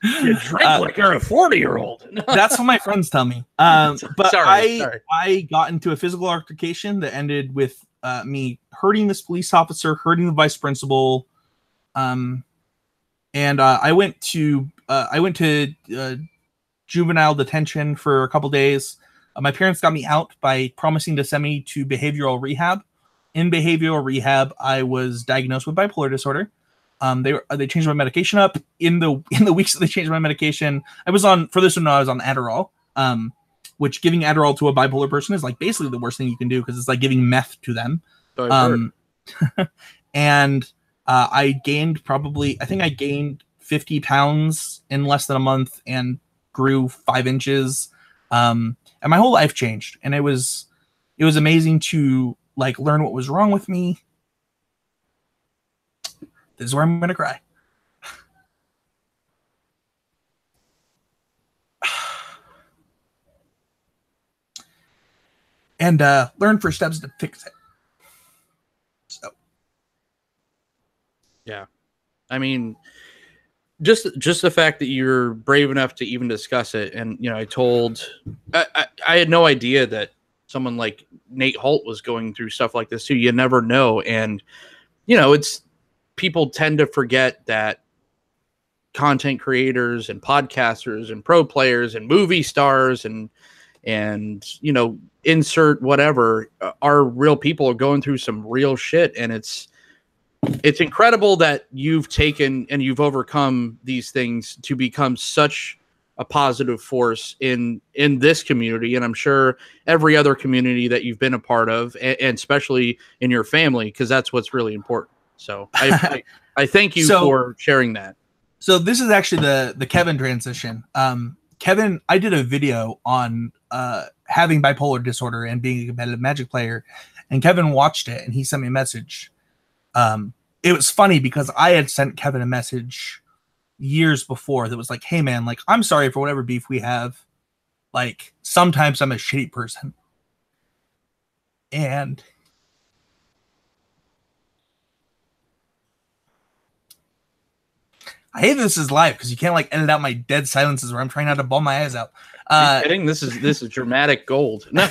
You drink like you're a 40-year-old. That's what my friends tell me. But sorry. I got into a physical altercation that ended with me hurting this police officer, hurting the vice principal. And I went to juvenile detention for a couple days. My parents got me out by promising to send me to behavioral rehab. In behavioral rehab, I was diagnosed with bipolar disorder. They changed my medication up. In the weeks that they changed my medication, I was on Adderall, which giving Adderall to a bipolar person is like basically the worst thing you can do because it's like giving meth to them. And I gained I gained 50 pounds in less than a month and grew 5 inches. And my whole life changed, and it was amazing to like learn what was wrong with me. This is where I'm gonna cry. And learn first steps to fix it. So, yeah, I mean, just the fact that you're brave enough to even discuss it, and I had no idea that someone like Nate Holt was going through stuff like this too. You never know, and it's people tend to forget that content creators and podcasters and pro players and movie stars and insert whatever are real people going through some real shit, and it's incredible that you've taken and you've overcome these things to become such a positive force in this community. And I'm sure every other community that you've been a part of, and especially in your family, because that's what's really important. So I thank you for sharing that. So this is actually the Kevin transition. Kevin, I did a video on having bipolar disorder and being a competitive Magic player, and Kevin watched it and he sent me a message. It was funny because I had sent Kevin a message years before that was like, hey man, like, I'm sorry for whatever beef we have. Like, sometimes I'm a shitty person. And I hate this is live because you can't like edit out my dead silences where I'm trying not to bawl my eyes out. Are you kidding? This is dramatic gold. No,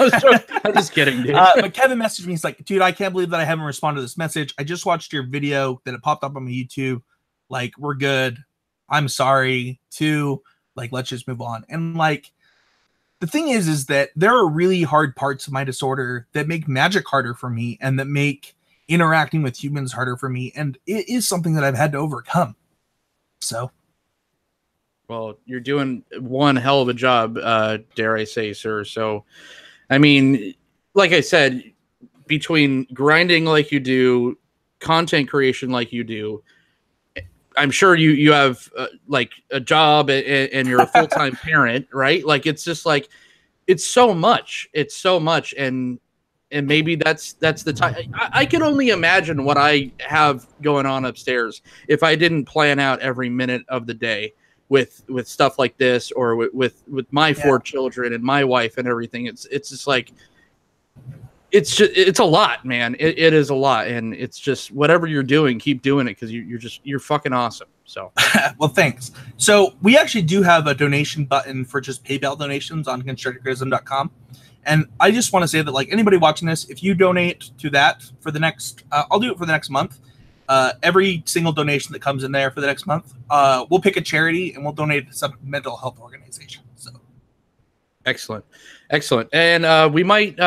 I'm just kidding, dude. But Kevin messaged me. He's like, dude, I can't believe that I haven't responded to this message. I just watched your video that it popped up on my YouTube. Like, we're good. I'm sorry too. Like, let's just move on. And like, the thing is that there are really hard parts of my disorder that make Magic harder for me and that make interacting with humans harder for me. And it is something that I've had to overcome. So. Well, you're doing one hell of a job, dare I say, sir. So, I mean, like I said, between grinding like you do, content creation like you do, I'm sure you have like a job and you're a full-time parent, right? Like, it's just like, it's so much. It's so much. And maybe that's the time. I can only imagine what I have going on upstairs if I didn't plan out every minute of the day with stuff like this, or with my 4 children and my wife and everything. It's just like, it's a lot, man. It is a lot. And it's just, whatever you're doing, keep doing it, because you're fucking awesome. So, well, thanks. So we actually do have a donation button for just PayPal donations on constructicrism.com. And I just want to say that, like, anybody watching this, if you donate to that for the next, I'll do it for the next month. Every single donation that comes in there for the next month, we'll pick a charity and we'll donate to some mental health organization. So, Excellent. Excellent. And we might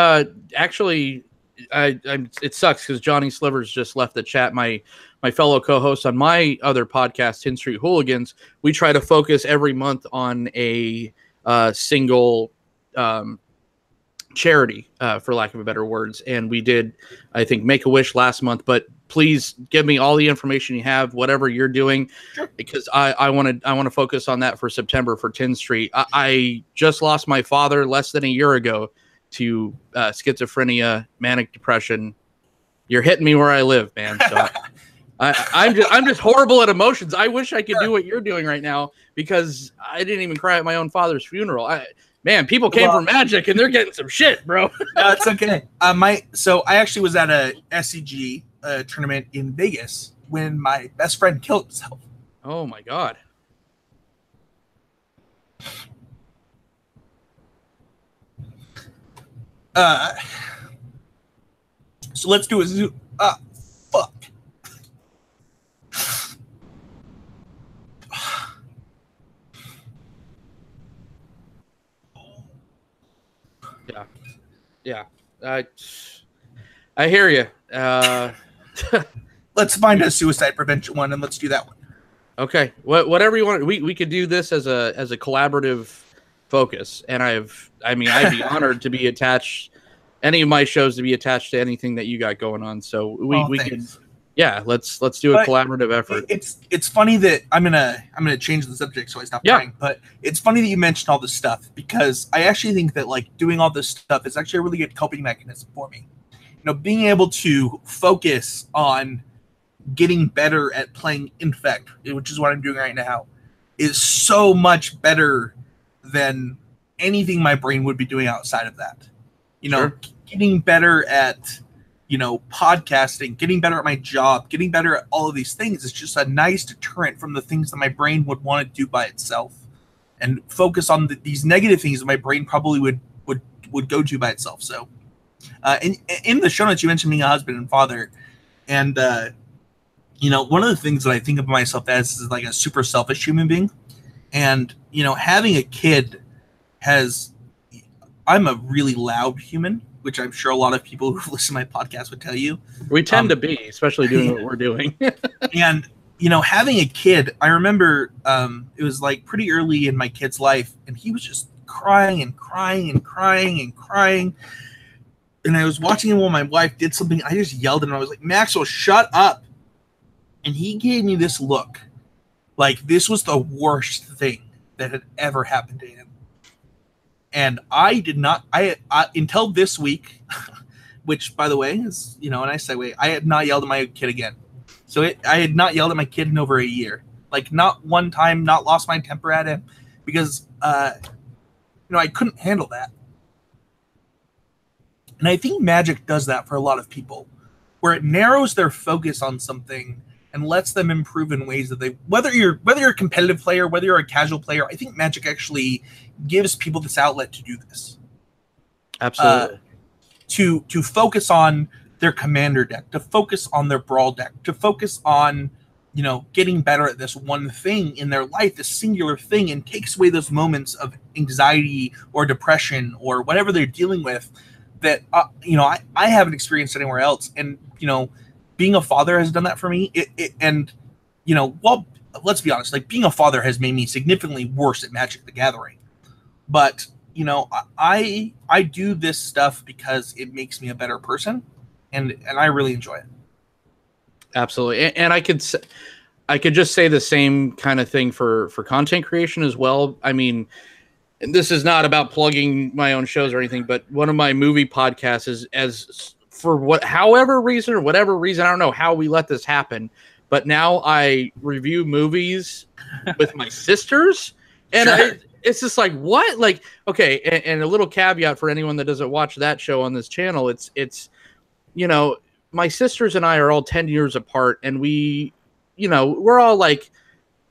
actually, it sucks because Johnny Slivers just left the chat. My fellow co-host on my other podcast, 10th Street Hooligans, we try to focus every month on a single charity, for lack of a better words. And we did, I think, Make-A-Wish last month, but please give me all the information you have, whatever you're doing, because I want to focus on that for September for 10th Street. I just lost my father less than a year ago to schizophrenia, manic depression. You're hitting me where I live, man. So I'm just horrible at emotions. I wish I could do what you're doing right now, because I didn't even cry at my own father's funeral. Man, people came for Magic and they're getting some shit, bro. No, it's okay. So I actually was at a SCG tournament in Vegas when my best friend killed himself. Oh my God. So let's do a zoo. Fuck. Yeah. I hear you. Let's find a suicide prevention one and let's do that one. Okay. Whatever you want. We could do this as a collaborative focus. And I'd be honored to be attached, any of my shows to be attached to anything that you got going on. So we could, yeah, let's do a collaborative effort. It's funny that I'm gonna change the subject so I stop crying. But it's funny that you mentioned all this stuff, because I actually think that like doing all this stuff is actually a really good coping mechanism for me. You know, being able to focus on getting better at playing Infect, which is what I'm doing right now, is so much better than anything my brain would be doing outside of that. You know, getting better at, you know, podcasting, getting better at my job, getting better at all of these things is just a nice deterrent from the things that my brain would want to do by itself, and focus on these negative things that my brain probably would go to by itself. So in the show notes, you mentioned being a husband and father. And, you know, one of the things that I think of myself as is like a super selfish human being. And, you know, having a kid I'm a really loud human, which I'm sure a lot of people who listen to my podcast would tell you. We tend to be, especially doing what we're doing. And, you know, having a kid, I remember it was like pretty early in my kid's life, and he was just crying and crying and crying and crying. And I was watching him while my wife did something. I just yelled at him. I was like, Maxwell, shut up. And he gave me this look like this was the worst thing that had ever happened to him. And I did not, until this week, which, by the way, is, you know, a nice segue, I had not yelled at my kid again. So I had not yelled at my kid in over a year. Like, not one time, not lost my temper at him, because, you know, I couldn't handle that. And I think Magic does that for a lot of people, where it narrows their focus on something and lets them improve in ways that they, whether you're a competitive player, whether you're a casual player, I think Magic actually gives people this outlet to do this. Absolutely. To focus on their commander deck, to focus on their brawl deck, to focus on, you know, getting better at this one thing in their life, this singular thing, and takes away those moments of anxiety or depression or whatever they're dealing with that, you know, I haven't experienced anywhere else. And, you know, being a father has done that for me. And, you know, well, let's be honest, like, being a father has made me significantly worse at Magic the Gathering. But, you know, I do this stuff because it makes me a better person, and I really enjoy it. Absolutely. And I could just say the same kind of thing for content creation as well. I mean, and this is not about plugging my own shows or anything, but one of my movie podcasts is, as for whatever reason, I don't know how we let this happen, but now I review movies with my sisters, and Sure. It's just like, what? Like, okay, and a little caveat for anyone that doesn't watch that show on this channel, it's you know, my sisters and I are all 10 years apart, and we, you know, we're all like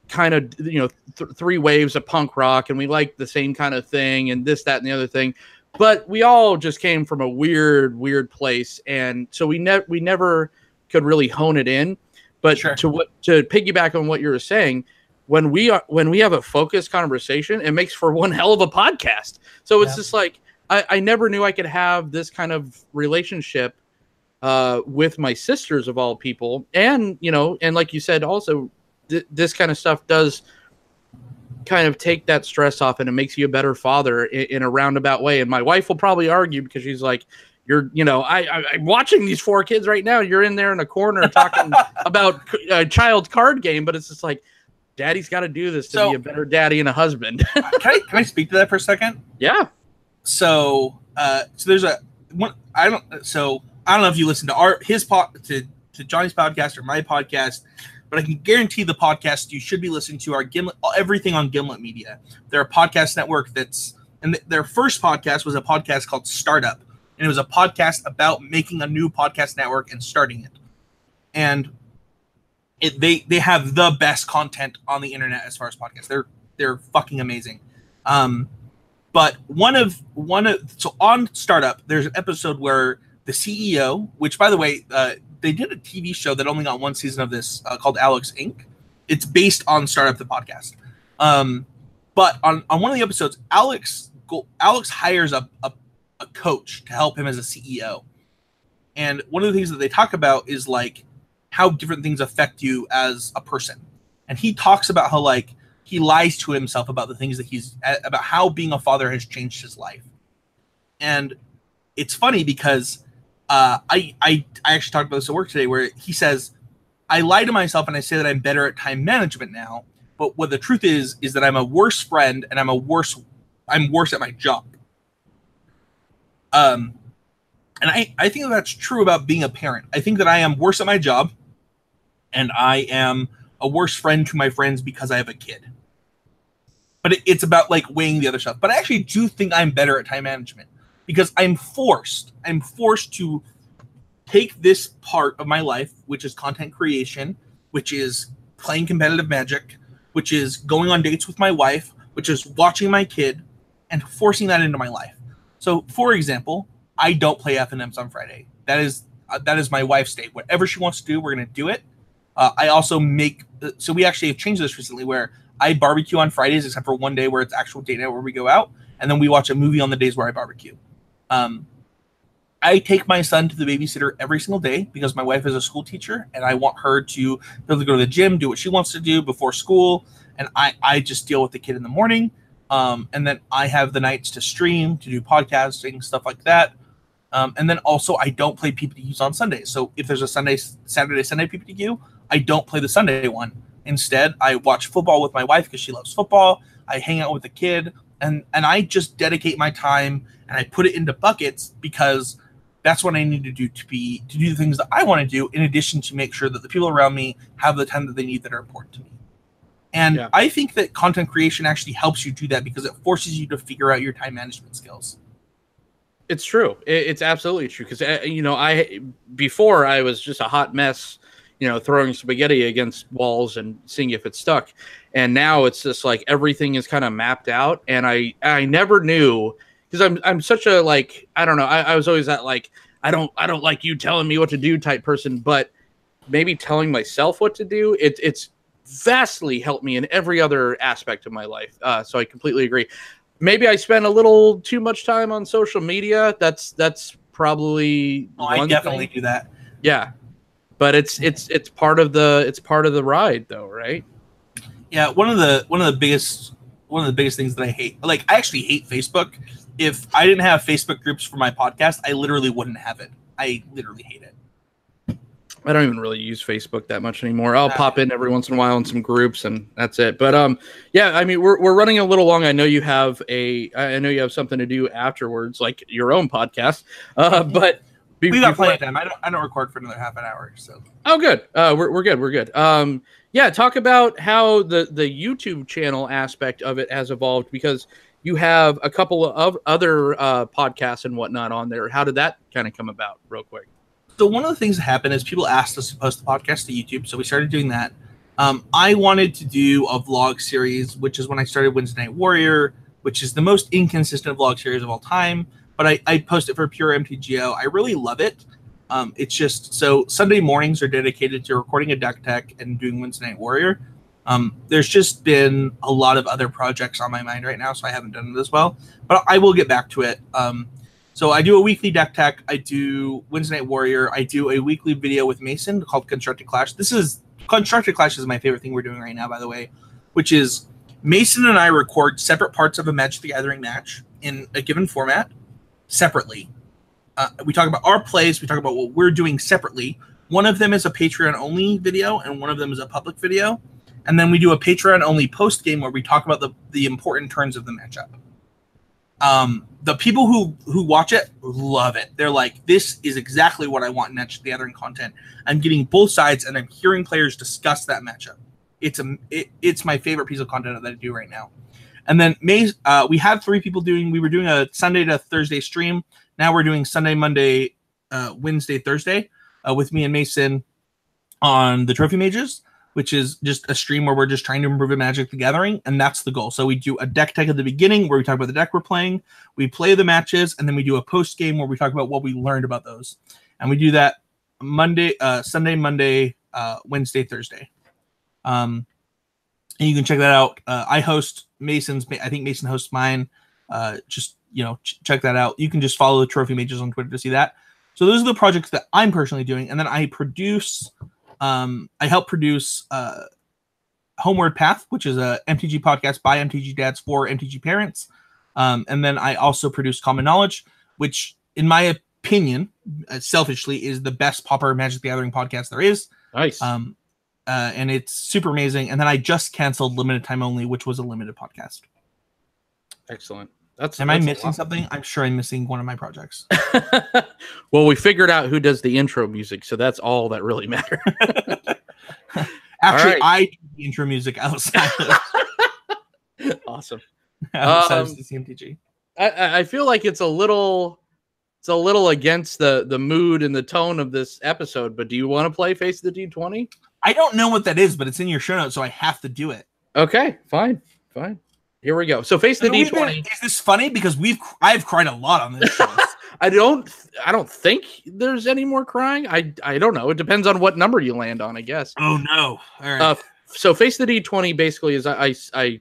kind of, you know, three waves of punk rock, and we like the same kind of thing and this, that, and the other thing. But we all just came from a weird place, and so we never could really hone it in. But Sure. to piggyback on what you were saying, when we have a focused conversation, it makes for one hell of a podcast. So it's just like I never knew I could have this kind of relationship with my sisters of all people, and and like you said, also this kind of stuff does kind of take that stress off, and it makes you a better father in a roundabout way. And my wife will probably argue because she's like, I'm watching these 4 kids right now. You're in there in a corner talking about a child card game, but it's just like, daddy's got to do this to be a better daddy and a husband. Can I speak to that for a second? Yeah. So there's one. I don't know if you listen to to Johnny's podcast or my podcast, but I can guarantee the podcast you should be listening to are Gimlet, everything on Gimlet Media. They're a podcast network and their first podcast was a podcast called Startup, and it was a podcast about making a new podcast network and starting it. And they have the best content on the internet as far as podcasts. They're fucking amazing. But so on Startup, there's an episode where the CEO, which by the way, they did a TV show that only got 1 season of this called Alex Inc. It's based on Startup the podcast. But on one of the episodes, Alex hires a coach to help him as a CEO. And one of the things that they talk about is like how different things affect you as a person. And he talks about how like he lies to himself about the things that about how being a father has changed his life. And it's funny because I actually talked about this at work today, where he says, I lie to myself and I say that I'm better at time management now. But what the truth is that I'm a worse friend and I'm worse at my job. And I think that's true about being a parent. I think that I am worse at my job and I am a worse friend to my friends because I have a kid. But it's about like weighing the other stuff. But I actually do think I'm better at time management because I'm forced to take this part of my life, which is content creation, which is playing competitive Magic, which is going on dates with my wife, which is watching my kid, and forcing that into my life. So, for example, I don't play FNMs on Friday. That is my wife's day. Whatever she wants to do, we're going to do it. I also so we actually have changed this recently where I barbecue on Fridays, except for one day where it's actual date night where we go out, and then we watch a movie on the days where I barbecue. I take my son to the babysitter every single day because my wife is a school teacher and I want her to be able to go to the gym, do what she wants to do before school. And I just deal with the kid in the morning. And then I have the nights to stream, to do podcasting, stuff like that. And then also I don't play PPTQs on Sundays. So if there's a Saturday, Sunday PPTQ, I don't play the Sunday one. Instead, I watch football with my wife because she loves football. I hang out with the kid and I just dedicate my time and I put it into buckets because that's what I need to do to do the things that I want to do, in addition to make sure that the people around me have the time that they need that are important to me. And I think that content creation actually helps you do that because it forces you to figure out your time management skills. It's true. It's absolutely true. Because, before I was just a hot mess, throwing spaghetti against walls and seeing if it stuck. And now it's just like everything is kind of mapped out. And I never knew, because I'm such a, like, I don't know. I was always that, like, I don't like you telling me what to do type person, but maybe telling myself what to do, it's vastly helped me in every other aspect of my life. So I completely agree. Maybe I spend a little too much time on social media. That's probably I definitely do that. Yeah. But it's part of the ride though, right? Yeah, one of the biggest things that I hate, like I actually hate Facebook. If I didn't have Facebook groups for my podcast, I literally wouldn't have it. I literally hate it. I don't even really use Facebook that much anymore. I'll pop in every once in a while in some groups and that's it. But yeah, I mean we're running a little long. I know you have something to do afterwards, like your own podcast. But we've got plenty of time. I don't record for another half an hour. So good. We're good. We're good. Yeah, talk about how the YouTube channel aspect of it has evolved, because you have a couple of other podcasts and whatnot on there. How did that kind of come about, real quick? So one of the things that happened is people asked us to post the podcast to YouTube, so we started doing that. I wanted to do a vlog series, which is when I started Wednesday Night Warrior, which is the most inconsistent vlog series of all time. But I post it for pure MTGO. I really love it. It's just, so Sunday mornings are dedicated to recording a deck tech and doing Wednesday Night Warrior. There's just been a lot of other projects on my mind right now, so I haven't done it as well. But I will get back to it. So I do a weekly deck tech. I do Wednesday Night Warrior. I do a weekly video with Mason called Constructed Clash. Constructed Clash is my favorite thing we're doing right now, by the way, which is Mason and I record separate parts of a Magic the Gathering match in a given format separately. We talk about our plays. We talk about what we're doing separately. One of them is a Patreon-only video, and one of them is a public video. And then we do a Patreon-only post-game where we talk about the important turns of the matchup. The people who watch it love it. They're like, this is exactly what I want in Magic the Gathering content. I'm getting both sides, and I'm hearing players discuss that matchup. It's my favorite piece of content that I do right now. And then we had 3 people we were doing a Sunday to Thursday stream. Now we're doing Sunday, Monday, Wednesday, Thursday with me and Mason on the Trophy Mages, which is just a stream where we're just trying to improve in Magic the Gathering, and that's the goal. So we do a deck tech at the beginning where we talk about the deck we're playing, we play the matches, and then we do a post game where we talk about what we learned about those. And we do that Sunday, Monday, Wednesday, Thursday. And you can check that out. I host Mason's. I think Mason hosts mine. Check that out. You can just follow the Trophy Mages on Twitter to see that. So those are the projects that I'm personally doing, and then I produce. I help produce Homeward Path, which is a MTG podcast by MTG dads for MTG parents. And then I also produce Common Knowledge, which, in my opinion, selfishly, is the best Pauper Magic the Gathering podcast there is. Nice. And it's super amazing. And then I just canceled Limited Time Only, which was a limited podcast. Excellent. Am I missing something? I'm sure I'm missing one of my projects. Well, we figured out who does the intro music, so that's all that really matters. Actually, I do the intro music outside. Awesome. Outside of the CMTG. I feel like it's a little against the mood and the tone of this episode, but do you want to play Face of the D20? I don't know what that is, but it's in your show notes, so I have to do it. Okay, fine. Here we go. So Face the D20. Is this funny? Because I've cried a lot on this show. I don't think there's any more crying. I don't know. It depends on what number you land on, I guess. Oh no. All right. So Face the D20 basically is I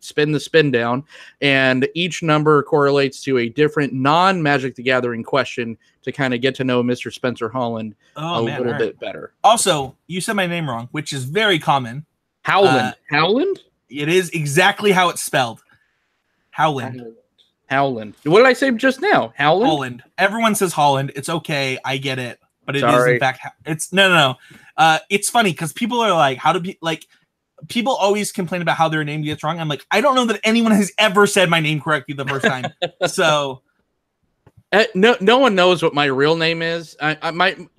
spin the spin down, and each number correlates to a different non-Magic the Gathering question to kind of get to know Mr. Spencer Howland a little bit better. Also, you said my name wrong, which is very common. Howland. Howland? It is exactly how it's spelled. Howland. What did I say just now? Howland? Holland. Everyone says Holland. It's okay. I get it. But it is in fact it's no. It's funny because people are like, people always complain about how their name gets wrong. I'm like, I don't know that anyone has ever said my name correctly the first time. So no one knows what my real name is.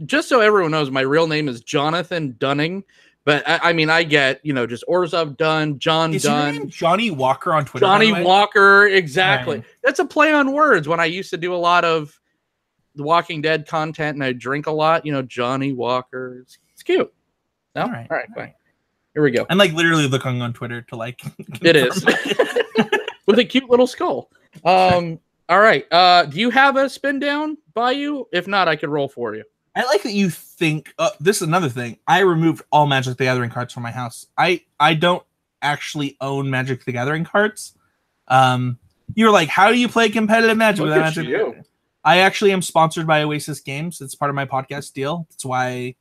Just so everyone knows, my real name is Jonathan Dunning. But I mean, I get, just Orzhov Dunn, Jon Dunn. Is your name Johnny Walker on Twitter? Johnny Walker, exactly. Right. That's a play on words. When I used to do a lot of The Walking Dead content and I drink a lot, Johnny Walker. It's cute. No? All right, fine. Here we go. I'm literally looking on Twitter to It is. With a cute little skull. All right. Do you have a spin down by you? If not, I could roll for you. I like that you think this is another thing. I removed all Magic the Gathering cards from my house. I don't actually own Magic the Gathering cards. You're like, how do you play competitive Magic without Magic? I actually am sponsored by Oasis Games. It's part of my podcast deal. That's why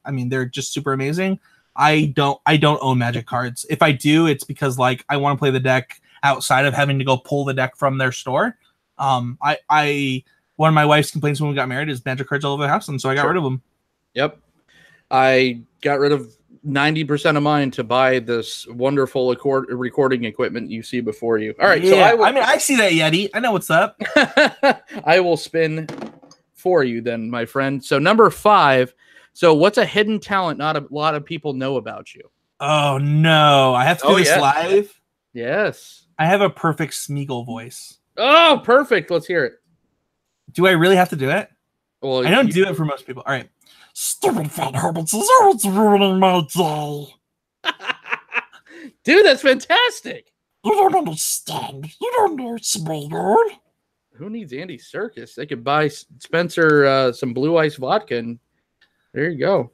they're just super amazing. I don't own Magic cards. If I do, it's because I want to play the deck outside of having to go pull the deck from their store. One of my wife's complaints when we got married is Magic cards all over the house, and so I got rid of them. Yep. I got rid of 90% of mine to buy this wonderful recording equipment you see before you. All right. Yeah, so I see that Yeti. I know what's up. I will spin for you then, my friend. So number 5. So what's a hidden talent not a lot of people know about you? Oh, no. I have to do this live? Yes. I have a perfect Smeagol voice. Oh, perfect. Let's hear it. Do I really have to do it? Well, I don't do it for most people. All right. Stupid fat hobbits, it's ruining my day. Dude, that's fantastic. You don't understand. You don't know Smeagol. Who needs Andy Serkis? They could buy Spencer some Blue Ice vodka, and there you go.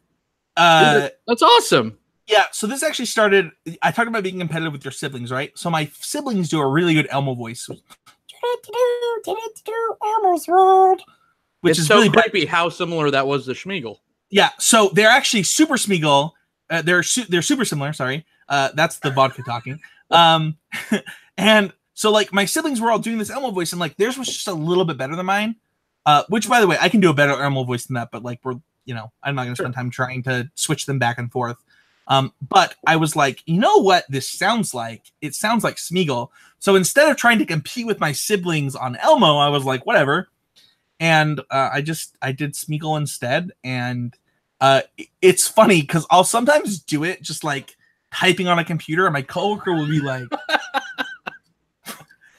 Dude, that's awesome. Yeah, so this actually started. I talked about being competitive with your siblings, right? So my siblings do a really good Elmo voice, Elmo's World, which It's is so really creepy bad. how similar that was to Schmeagle. Yeah, so they're actually super Smeagol. They're super similar. Sorry, that's the vodka talking. And so like my siblings were all doing this Elmo voice, and like theirs was just a little bit better than mine. Which, by the way, I can do a better Elmo voice than that, but like I'm not going to spend time trying to switch them back and forth. But I was like, you know what this sounds like? It sounds like Smeagol. So instead of trying to compete with my siblings on Elmo, I was like, whatever. And I did Smeagol instead. And it's funny because I'll sometimes do it just like typing on a computer, and my coworker will be like,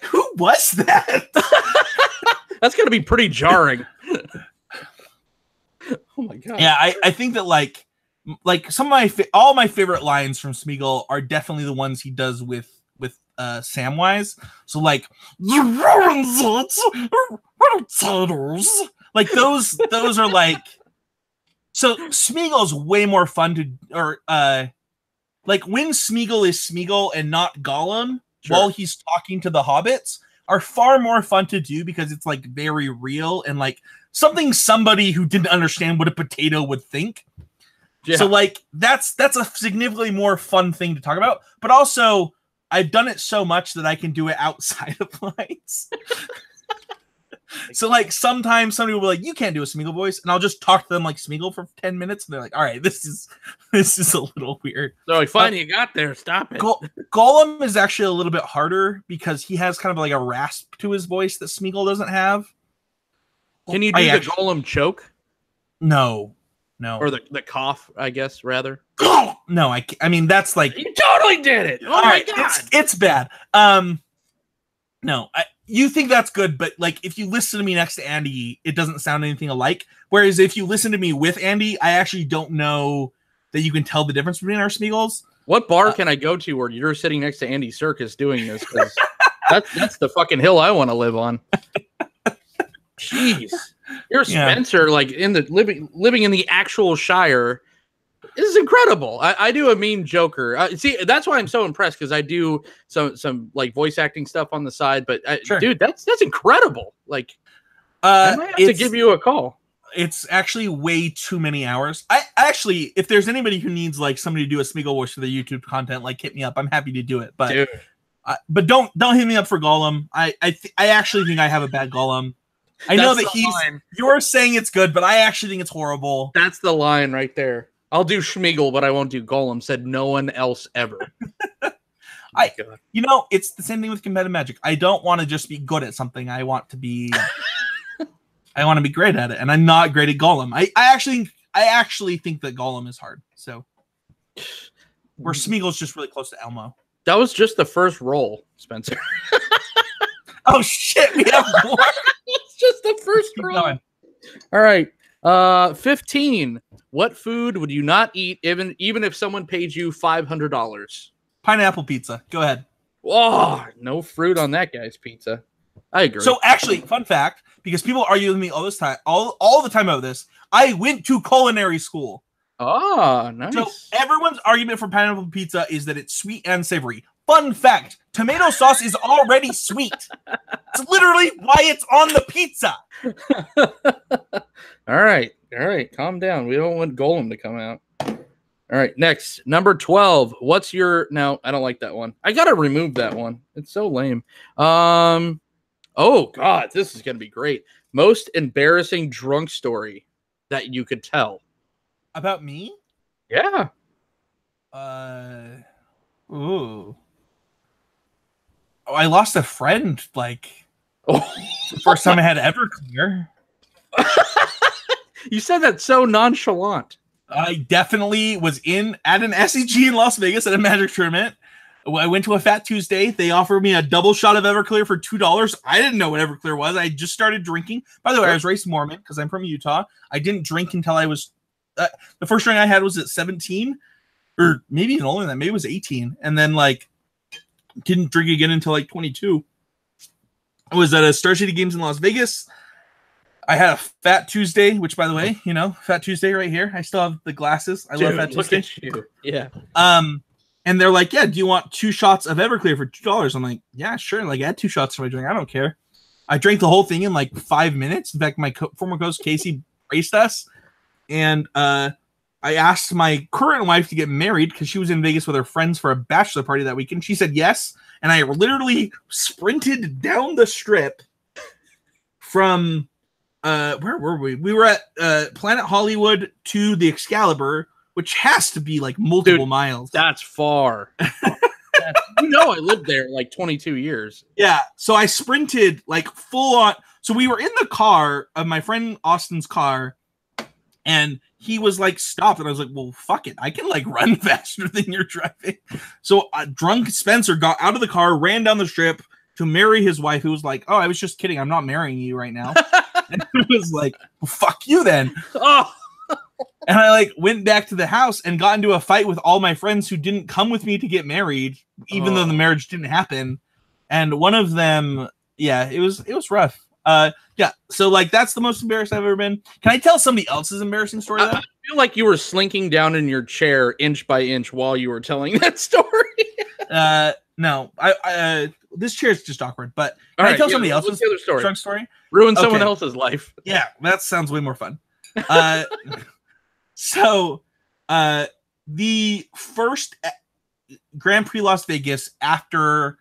who was that? That's going to be pretty jarring. Oh my god. Yeah, I think that like some of all my favorite lines from Smeagol are definitely the ones he does with Samwise. So like like those are like, so Smeagol's way more fun to, or like when Smeagol is Smeagol and not Gollum while he's talking to the hobbits are far more fun to do because it's like very real and like something somebody who didn't understand what a potato would think. Yeah. So like that's a significantly more fun thing to talk about, but also I've done it so much that I can do it outside of lines. So like sometimes somebody will be like, you can't do a Smeagol voice, and I'll just talk to them like Smeagol for 10 minutes, and they're like, all right, this is a little weird. They're like, fine, you got there, stop it. Gollum is actually a little bit harder because he has kind of like a rasp to his voice that Smeagol doesn't have. Can you do the Gollum choke? No. Or the cough, I guess, rather. No, I mean that's like, you totally did it. Oh my god, it's bad. No, you think that's good, but like if you listen to me next to Andy, it doesn't sound anything alike. Whereas if you listen to me with Andy, I actually don't know that you can tell the difference between our Smeagols. What bar can I go to where you're sitting next to Andy Serkis doing this? Because that's the fucking hill I want to live on. Jeez, you're Spencer, like in the living in the actual Shire. This is incredible. I do a mean Joker. See, that's why I'm so impressed, because I do some like voice acting stuff on the side. But dude, that's incredible. Like, I might have to give you a call. It's actually way too many hours. I actually, if there's anybody who needs like somebody to do a Smeagol voice for the YouTube content, like hit me up. I'm happy to do it. But but don't hit me up for Gollum. I actually think I have a bad Gollum. I know that you're saying it's good, but I actually think it's horrible. That's the line right there. I'll do Schmeagol, but I won't do Gollum, said no one else ever. It's the same thing with competitive Magic. I don't want to just be good at something. I want to be great at it, and I'm not great at Gollum. I actually think that Gollum is hard. So where Smeagol's just really close to Elmo. That was just the first roll, Spencer. Oh shit, we have more. It's just the first roll. Going. All right. 15. What food would you not eat even if someone paid you $500? Pineapple pizza. Go ahead. Oh, no fruit on that guy's pizza. I agree. So actually, fun fact, because people argue with me all this time, all the time about this, I went to culinary school. Oh, nice. So everyone's argument for pineapple pizza is that it's sweet and savory. Fun fact, tomato sauce is already sweet. It's literally why it's on the pizza. All right. Calm down. We don't want Gollum to come out. All right. Next, number 12. What's your... No, I don't like that one. I got to remove that one. It's so lame. Oh, God. This is going to be great. Most embarrassing drunk story that you could tell. About me? Yeah. Ooh. Oh, I lost a friend, like, the first time I had Everclear. You said that so nonchalant. I definitely was at an SEG in Las Vegas at a Magic tournament. I went to a Fat Tuesday. They offered me a double shot of Everclear for $2. I didn't know what Everclear was. I just started drinking. By the way, I was raised Mormon because I'm from Utah. I didn't drink until I was... the first drink I had was at 17. Or maybe even older than that. Maybe it was 18. And then, like, didn't drink again until, like, 22. I was at a Star City Games in Las Vegas. I had a Fat Tuesday, which, by the way, Fat Tuesday right here. I still have the glasses. I love Fat Tuesday. Look at you. Yeah. And they're like, yeah, do you want 2 shots of Everclear for $2? I'm like, yeah, sure. Like, add 2 shots to my drink. I don't care. I drank the whole thing in like 5 minutes. In fact, my former host Casey raced us, and I asked my current wife to get married because she was in Vegas with her friends for a bachelor party that weekend. She said yes, and I literally sprinted down the strip from where were we? We were at Planet Hollywood to the Excalibur, which has to be like multiple miles. That's far. I lived there like 22 years. Yeah. So I sprinted like full on. So we were in the car of my friend Austin's car, and he was like stopped. And I was like, well, fuck it. I can like run faster than you're driving. So drunk Spencer got out of the car, ran down the strip to marry his wife, who was like, oh, I was just kidding. I'm not marrying you right now. And I was like, well, fuck you then. Oh. And I like went back to the house and got into a fight with all my friends who didn't come with me to get married, even though the marriage didn't happen. And one of them, yeah, it was rough. Yeah. So like, that's the most embarrassed I've ever been. Can I tell somebody else's embarrassing story? I feel like you were slinking down in your chair inch by inch while you were telling that story. No, this chair is just awkward, but can I tell somebody else's drunk story? Ruin someone else's life. Yeah. That sounds way more fun. So, the first Grand Prix Las Vegas after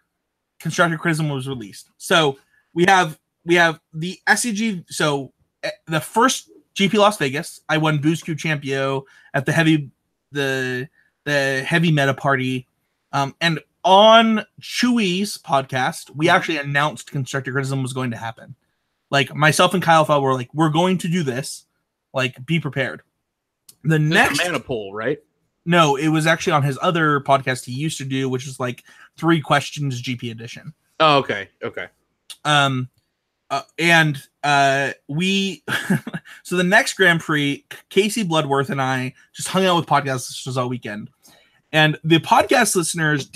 Constructive Criticism was released. So we have the SCG. So the first GP Las Vegas, I won Boost Q Champio at the heavy meta party. And on Chewy's podcast, we actually announced Constructive Criticism was going to happen. Like myself and Kyle Fell were like, we're going to do this. Like, be prepared. The next Mana Pool, right? No, it was actually on his other podcast he used to do, which is like 3 Questions GP edition. Oh, okay. We so the next Grand Prix, Casey Bloodworth and I just hung out with podcast listeners all weekend. And the podcast listeners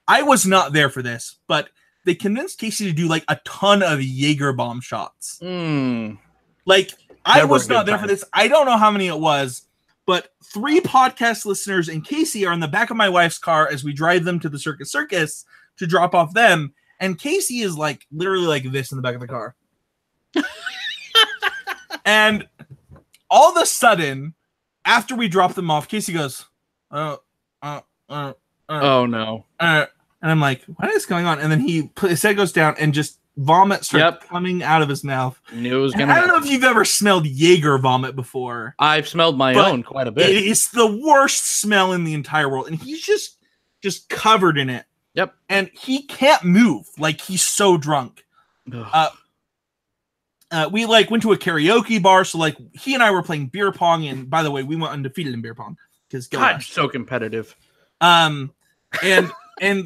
I was not there for this, but they convinced Casey to do like a ton of Jaeger bomb shots. Like, I was not there for this. I don't know how many it was, but 3 podcast listeners and Casey are in the back of my wife's car as we drive them to the Circus to drop off them. And Casey is like literally like this in the back of the car. And all of a sudden, after we drop them off, Casey goes, oh no. And I'm like, what is going on? And then his head goes down and just vomit starts coming out of his mouth. Knew it was I don't know if you've ever smelled Jaeger vomit before. I've smelled my own quite a bit. It's the worst smell in the entire world. And he's just covered in it. Yep. And he can't move. Like, he's so drunk. We like went to a karaoke bar. So like he and I were playing beer pong. And by the way, we went undefeated in beer pong. Because God, so competitive. And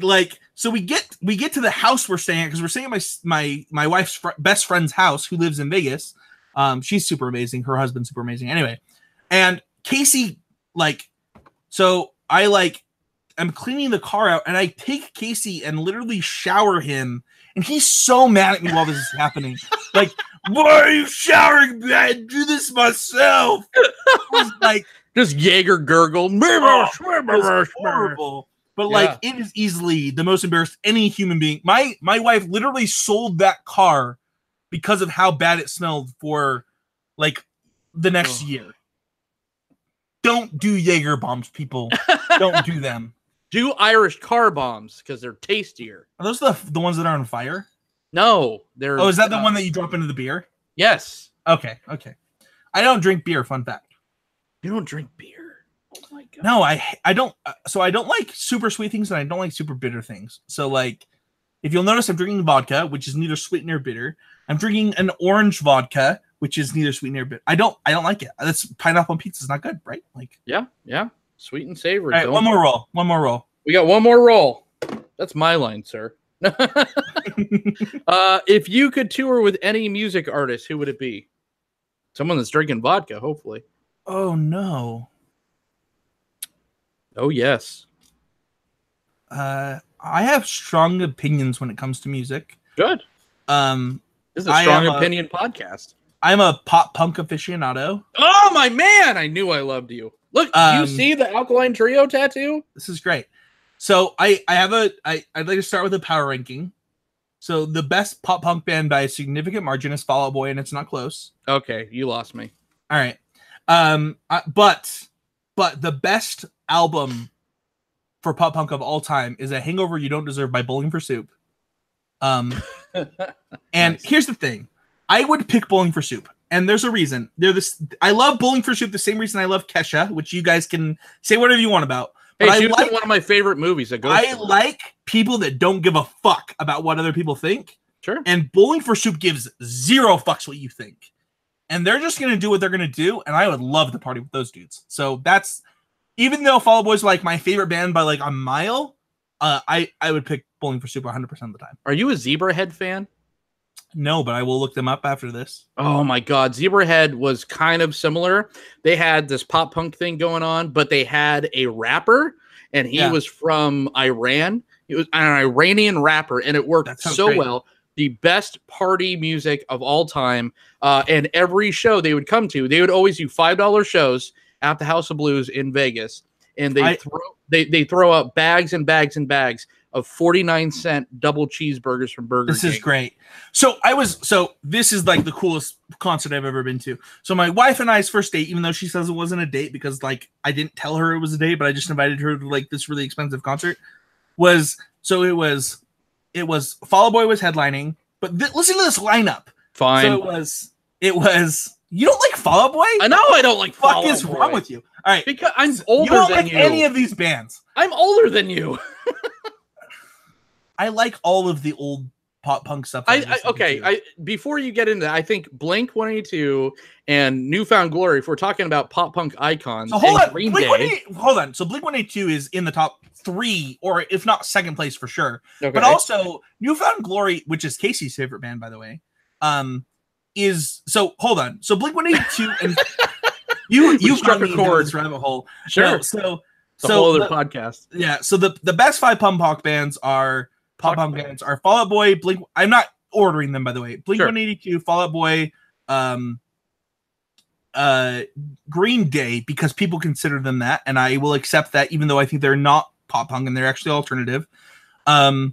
like, so we get to the house we're staying at, because we're staying at my wife's best friend's house, who lives in Vegas. She's super amazing. Her husband's super amazing. Anyway, and Casey, like, so I'm cleaning the car out, and I take Casey and literally shower him, and he's so mad at me while this is happening. Like, why are you showering me? I do this myself. He's like, just Jaeger gurgle. Horrible. But like, it is easily the most embarrassed any human being. My wife literally sold that car because of how bad it smelled for like the next year. Don't do Jaeger bombs, people. Don't do them. Do Irish car bombs because they're tastier. Are those the ones that are on fire? No, they're. Oh, is that the one that you drop into the beer? Yes. Okay. I don't drink beer. Fun fact. You don't drink beer. Oh my God. No, I don't. So I don't like super sweet things, and I don't like super bitter things. So like, if you'll notice, I'm drinking vodka, which is neither sweet nor bitter. I'm drinking an orange vodka, which is neither sweet nor bitter. I don't like it. That's pineapple on pizza is not good, right? Like, yeah, sweet and savory. All right, one more roll. We got one more roll. That's my line, sir. If you could tour with any music artist, who would it be? Someone that's drinking vodka, hopefully. Oh no. Oh yes. I have strong opinions when it comes to music. Good. This is a strong opinion podcast. I'm a pop punk aficionado. Oh my man! I knew I loved you. Look, you see the Alkaline Trio tattoo? This is great. So I'd like to start with a power ranking. So the best pop punk band by a significant margin is Fall Out Boy, and it's not close. Okay, you lost me. All right. But the best album for pop punk of all time is A Hangover You Don't Deserve by Bowling for Soup. And nice. Here's the thing. I would pick Bowling for Soup, and there's a reason. I love Bowling for Soup the same reason I love Kesha, which you guys can say whatever you want about. But hey, she was in one of my favorite movies. I like people that don't give a fuck about what other people think. Sure. And Bowling for Soup gives zero fucks what you think. And they're just going to do what they're going to do, and I would love to party with those dudes. So that's, even though Fall Out Boy is like my favorite band by like a mile, I would pick Bowling for Soup 100% of the time. Are you a Zebrahead fan? No, but I will look them up after this. Oh my God. Zebrahead was kind of similar. They had this pop punk thing going on, but they had a rapper, and he was from Iran. He was an Iranian rapper, and it worked so great. Well. The best party music of all time. And every show they would come to, they would always do $5 shows at the House of Blues in Vegas. And they throw out bags and bags and bags of 49-cent double cheeseburgers from Burger King. This is great. So this is like the coolest concert I've ever been to. So my wife and I's first date, even though she says it wasn't a date because like I didn't tell her it was a date, but I just invited her to like this really expensive concert, it was Fall Out Boy was headlining, but listen to this lineup. Fine. So it was you don't like Fall Out Boy? I know I don't like Fall Out Boy. What is wrong with you? All right. Because I'm older than you. You don't like any of these bands. I'm older than you. I like all of the old pop punk stuff. Before you get into that, I think Blink 182 and Newfound Glory, if we're talking about pop punk icons, so hold on. So Blink 182 is in the top 3, or if not second place for sure. Okay. But also Newfound Glory, which is Casey's favorite band, by the way, is so hold on. So Blink 182 and you struck a chord. This rabbit hole. Sure. No, so the whole other podcast. Yeah. So the best 5 pop punk bands are bands are Fall Out Boy, Blink. I'm not ordering them, by the way. Blink 182, Fall Out Boy, Green Day, because people consider them that, and I will accept that, even though I think they're not pop punk and they're actually alternative. Now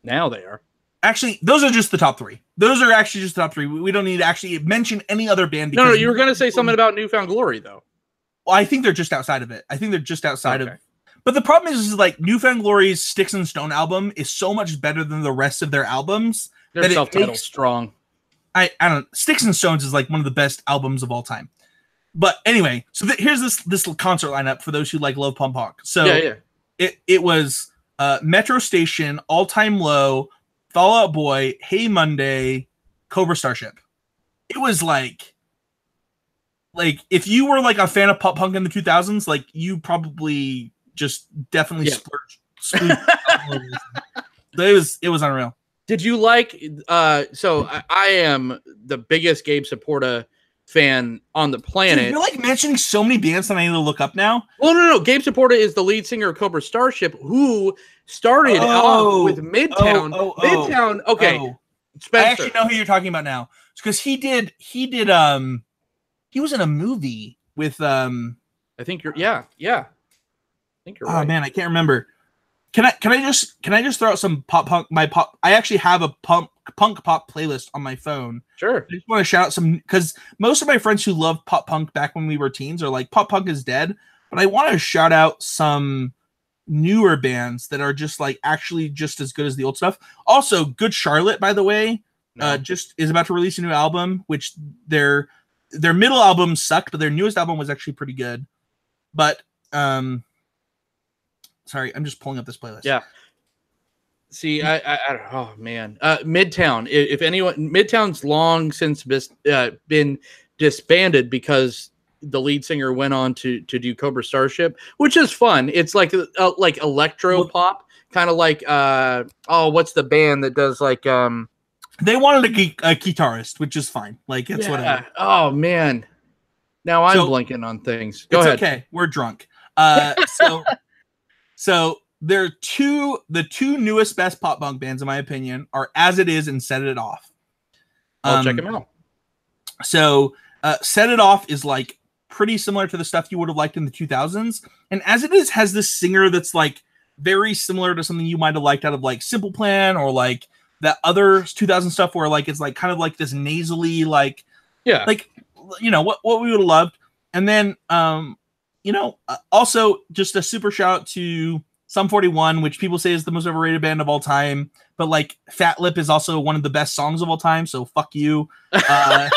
they are. Actually, those are just the top 3. Those are actually just the top 3. We don't need to actually mention any other band. No, you were going to say something about Newfound Glory, though. Well, I think they're just outside of it. I think they're just outside of. But the problem is like Newfound Glory's Sticks and Stone album is so much better than the rest of their albums. They're self-titled strong. I don't. Sticks and Stones is like one of the best albums of all time. But anyway, so here's this concert lineup for those who like love punk punk. So it was Metro Station, All Time Low, Fall Out Boy, Hey Monday, Cobra Starship. It was like if you were like a fan of pop punk in the 2000s, like you probably just definitely splurged. It was unreal. Did you like so I am the biggest Gabe Saporta fan on the planet. Dude, you're like mentioning so many bands that I need to look up now. Well, no. Gabe Saporta is the lead singer of Cobra Starship, who started off with Midtown. Midtown. Okay. Spencer. I actually know who you're talking about now. Because he was in a movie with I think you're I think you're right. Oh man, I can't remember. Can I just throw out some pop punk? I actually have a punk pop playlist on my phone. Sure. I just want to shout out some, because most of my friends who loved pop punk back when we were teens are like, pop punk is dead. But I want to shout out some newer bands that are just like actually just as good as the old stuff. Also, Good Charlotte, by the way, just is about to release a new album, which their middle album sucked, but their newest album was actually pretty good. But sorry, I'm just pulling up this playlist. Yeah. See, oh man, Midtown. If anyone, Midtown's long since been disbanded because the lead singer went on to do Cobra Starship, which is fun. It's like electro pop, kind of like what's the band that does like They wanted a guitarist, which is fine. Like it's whatever. Oh man, now I'm blanking on things. Go ahead. Okay, we're drunk. So the two newest best pop punk bands, in my opinion, are As It Is and Set It Off. I'll check them out. So Set It Off is like pretty similar to the stuff you would have liked in the 2000s. And as it is, has this singer that's like very similar to something you might have liked out of like Simple Plan or like that other 2000 stuff where like it's like kind of like this nasally, like, like, you know, what we would have loved. And then, you know, also just a super shout out to Sum 41, which people say is the most overrated band of all time. But like Fat Lip is also one of the best songs of all time. So fuck you. I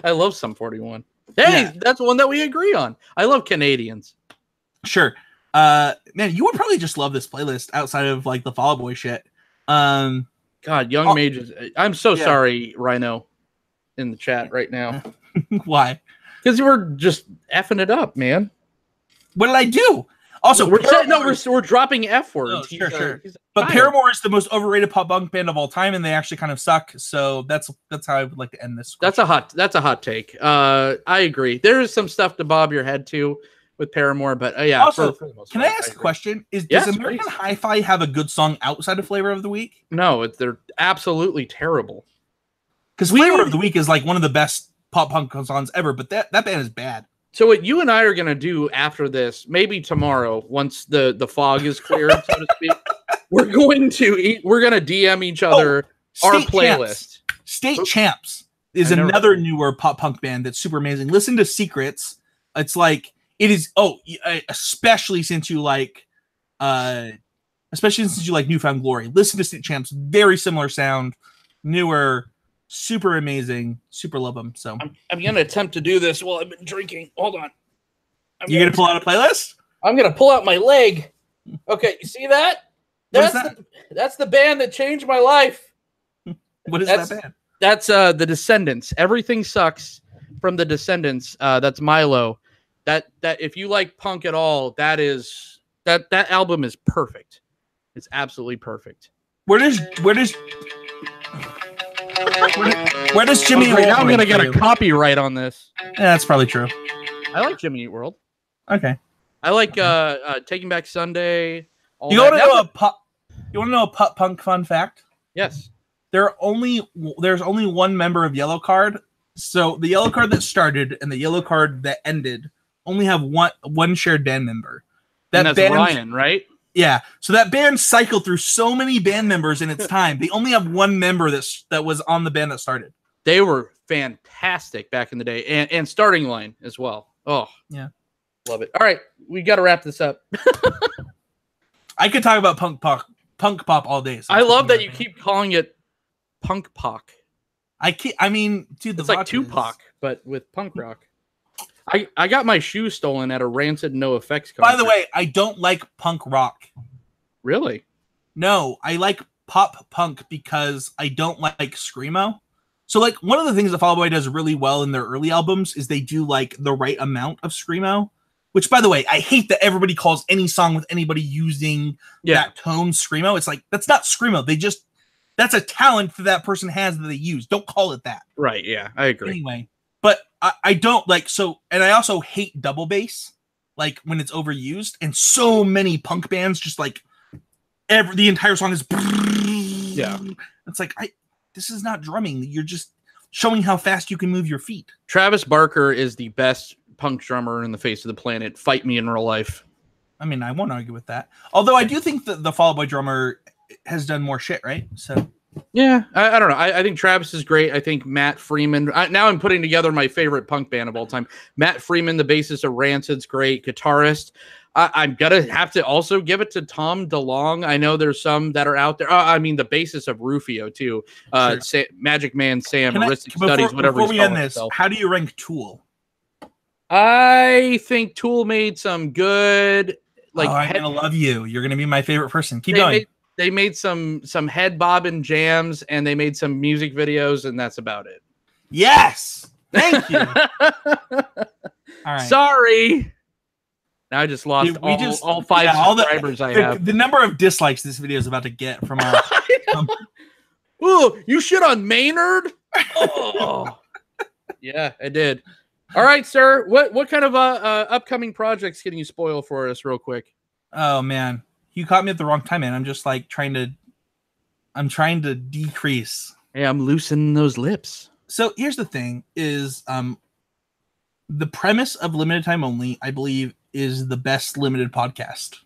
love Sum 41. Hey, that's one that we agree on. I love Canadians. Sure. Man, you would probably just love this playlist outside of like the Fall Out Boy shit. God, Young Mages. I'm so sorry, Rhino, in the chat right now. Why? Because you were just effing it up, man. What did I do? Also, we're dropping F words. Oh, sure. But Paramore is the most overrated pop punk band of all time, and they actually kind of suck. So that's how I would like to end this. That's a hot take. I agree. There is some stuff to bob your head to with Paramore, but yeah. Also, can I ask a question? Does American Hi-Fi have a good song outside of Flavor of the Week? No, they're absolutely terrible. Because Flavor of the Week is like one of the best pop punk songs ever, but that band is bad. So what you and I are gonna do after this, maybe tomorrow, once the fog is cleared, so to speak, we're gonna DM each other our playlist. State Champs is another newer pop punk band that's super amazing. Listen to Secrets. It's like it is. Especially since you like, Newfound Glory. Listen to State Champs. Very similar sound, newer. Super amazing. Super love them. So I'm going to attempt to do this while I've been drinking. Hold on. You're going to pull out a playlist? I'm going to pull out my leg. Okay. You see that? That's the band that changed my life. What is that band? That's The Descendants. Everything Sucks from The Descendants. That's Milo. That if you like punk at all, that album is perfect. It's absolutely perfect. Where does Jimmy Eat World? Now I'm gonna get a copyright on this. Yeah, that's probably true. I like Jimmy Eat World. Okay. I like Taking Back Sunday. You want to know a pop punk fun fact? Yes. There's only one member of Yellow Card. So the Yellow Card that started and the Yellow Card that ended only have one shared band member. That's Ryan, right? Yeah, so that band cycled through so many band members in its time. They only have one member that was on the band that started. They were fantastic back in the day, and starting line as well. Oh, yeah, love it. All right, we got to wrap this up. I could talk about punk pop all day. So I love that you keep calling it punk pop. I mean, dude, it's like Tupac, but with punk rock. I got my shoe stolen at a Rancid No Effects concert. By the way, I don't like punk rock. Really? No, I like pop punk because I don't like screamo. So like one of the things that Fall Out Boy does really well in their early albums is they do like the right amount of screamo. Which, by the way, I hate that everybody calls any song with anybody using that tone screamo. It's like that's not screamo. That's a talent that person has that they use. Don't call it that. Right? Yeah, I agree. Anyway. But I don't like and I also hate double bass, like when it's overused. And so many punk bands just like the entire song is It's like this is not drumming. You're just showing how fast you can move your feet. Travis Barker is the best punk drummer in the face of the planet. Fight me in real life. I mean, I won't argue with that. Although I do think that the Fall Out Boy drummer has done more shit, right? So. Yeah, I don't know. I think Travis is great. I think Matt Freeman. Now I'm putting together my favorite punk band of all time. Matt Freeman, the bassist of Rancid's great guitarist. I'm gonna have to also give it to Tom DeLonge. I know there's some that are out there. I mean, the bassist of Rufio too. Sure. Magic Man Sam, Aristocrat Studies, whatever. Before we end this, how do you rank Tool? I think Tool made some good. I'm gonna love you. You're gonna be my favorite person. Keep going. They made some head bobbing jams and they made some music videos and that's about it. Yes. Thank you. All right. Sorry. Now I just lost all 5 subscribers I have. The number of dislikes this video is about to get from our Ooh, you shit on Maynard? Oh. Yeah, I did. All right, sir. What kind of upcoming projects can you spoil for us real quick? Oh man. You caught me at the wrong time, man. I'm just like trying to decrease. Hey, I'm loosening those lips. So here's the thing: is the premise of limited time only, I believe, is the best limited podcast.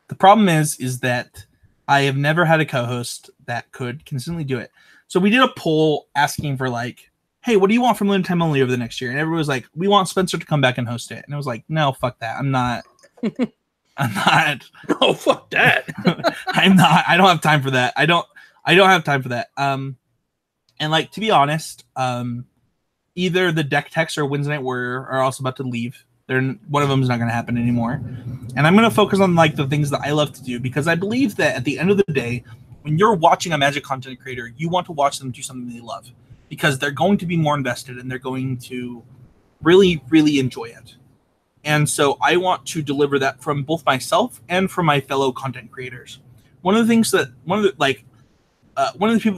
The problem is that I have never had a co-host that could consistently do it. So we did a poll asking for like, hey, what do you want from limited time only over the next year? And everyone was like, we want Spencer to come back and host it. And I was like, no, fuck that. I'm not. No, fuck that. I'm not. I don't have time for that. I don't have time for that. And like, to be honest, either the deck techs or Wednesday Night Warrior are also about to leave. One of them is not going to happen anymore. And I'm going to focus on like the things that I love to do, because I believe that at the end of the day, when you're watching a Magic content creator, you want to watch them do something they love, because they're going to be more invested and they're going to really, really enjoy it. And so I want to deliver that from both myself and from my fellow content creators. One of the things that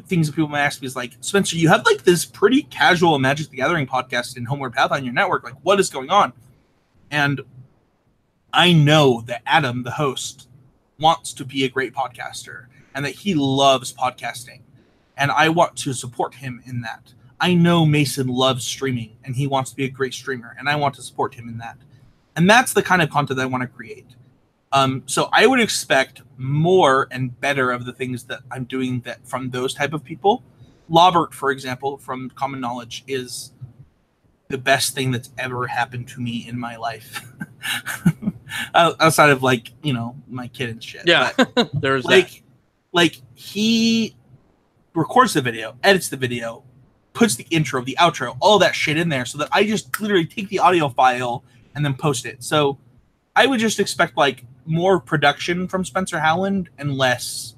things that people might ask me is like, Spencer, you have like this pretty casual Magic the Gathering podcast in Homeward Path on your network. Like, what is going on? And I know that Adam, the host, wants to be a great podcaster and that he loves podcasting. And I want to support him in that. I know Mason loves streaming and he wants to be a great streamer, and I want to support him in that. And that's the kind of content I want to create. So I would expect more and better of the things that I'm doing that from those type of people. Lobert, for example, from Common Knowledge, is the best thing that's ever happened to me in my life. Outside of like, you know, my kid and shit. Yeah. There's like he records the video, edits the video, puts the intro, the outro, all that shit in there, so that I just literally take the audio file and then post it. So I would just expect like more production from Spencer Howland and less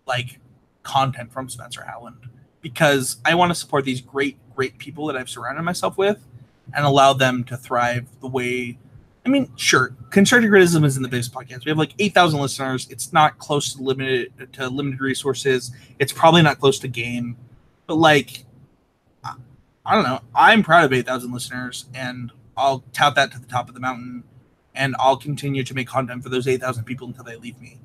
like content from Spencer Howland, because I want to support these great people that I've surrounded myself with and allow them to thrive the way. I mean, sure, constructive criticism isn't the biggest podcast. We have like 8,000 listeners. It's not close to limited resources. It's probably not close to game, but like, I don't know. I'm proud of 8,000 listeners, and I'll tout that to the top of the mountain, and I'll continue to make content for those 8,000 people until they leave me.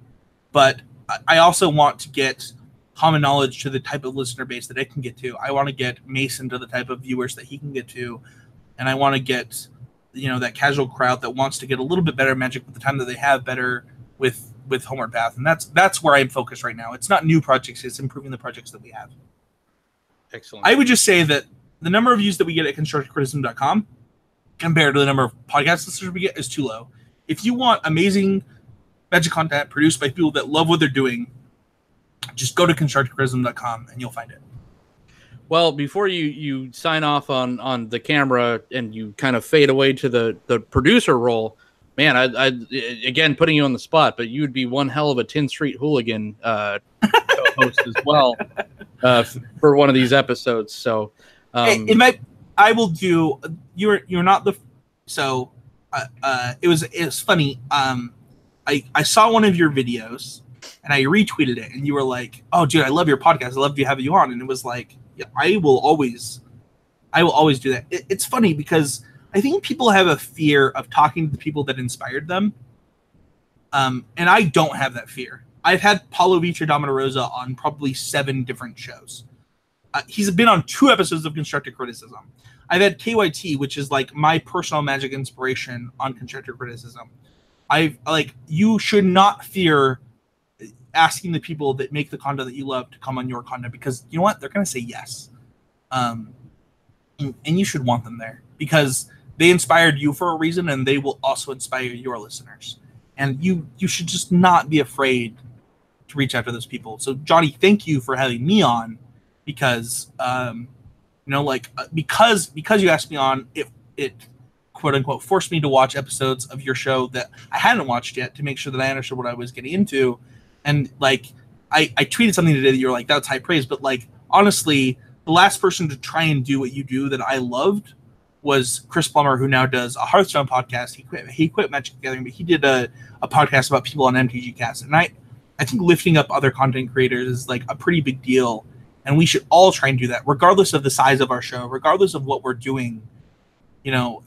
But I also want to get Common Knowledge to the type of listener base that it can get to. I want to get Mason to the type of viewers that he can get to, and I want to get, you know, that casual crowd that wants to get a little bit better Magic with the time that they have better with Homeward Path. And that's where I'm focused right now. It's not new projects, it's improving the projects that we have. Excellent. I would just say that the number of views that we get at constructivecriticism.com compared to the number of podcast listeners we get is too low. If you want amazing Magic content produced by people that love what they're doing, just go to constructivecriticism.com and you'll find it. Well, before you sign off on the camera and you kind of fade away to the producer role, man, I again, putting you on the spot, but you would be one hell of a 10th Street hooligan co-host as well for one of these episodes. So I will do. You're not the. So it was funny. I saw one of your videos and I retweeted it, and you were like, "Oh, dude, I love your podcast. I love to have you on." And it was like, yeah, I will always do that. It's funny because I think people have a fear of talking to the people that inspired them, and I don't have that fear. I've had Paulo Vitor Rosa on probably 7 different shows. He's been on 2 episodes of Constructive Criticism. I've had KYT, which is like my personal Magic inspiration, on Constructive Criticism. You should not fear asking the people that make the content that you love to come on your content, because you know what? They're going to say yes. And you should want them there because they inspired you for a reason, and they will also inspire your listeners. And you should just not be afraid to reach out to those people. So Johnny, thank you for having me on, because because you asked me on, it quote unquote forced me to watch episodes of your show that I hadn't watched yet to make sure that I understood what I was getting into. And like, I tweeted something today that you're like, that's high praise. But like, honestly, the last person to try and do what you do that I loved was Chris Plummer, who now does a Hearthstone podcast. He quit Magic the Gathering, but he did a podcast about people on MTG Cast. And I think lifting up other content creators is like a pretty big deal. And we should all try and do that, regardless of the size of our show, regardless of what we're doing. You know,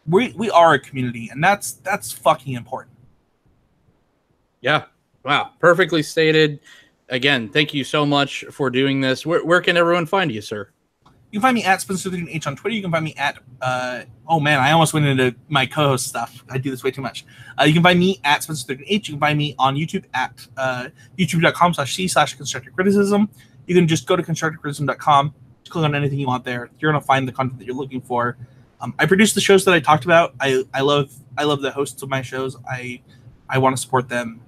we are a community, and that's fucking important. Yeah. Wow. Perfectly stated. Again, thank you so much for doing this. Where can everyone find you, sir? You can find me at Spencer13H on Twitter. You can find me at oh man, I almost went into my co-host stuff. I do this way too much. You can find me at Spencer13H. You can find me on YouTube at youtube.com/c/constructive criticism. You can just go to constructivecriticism.com, click on anything you want there. You're gonna find the content that you're looking for. I produce the shows that I talked about. I love the hosts of my shows. I want to support them.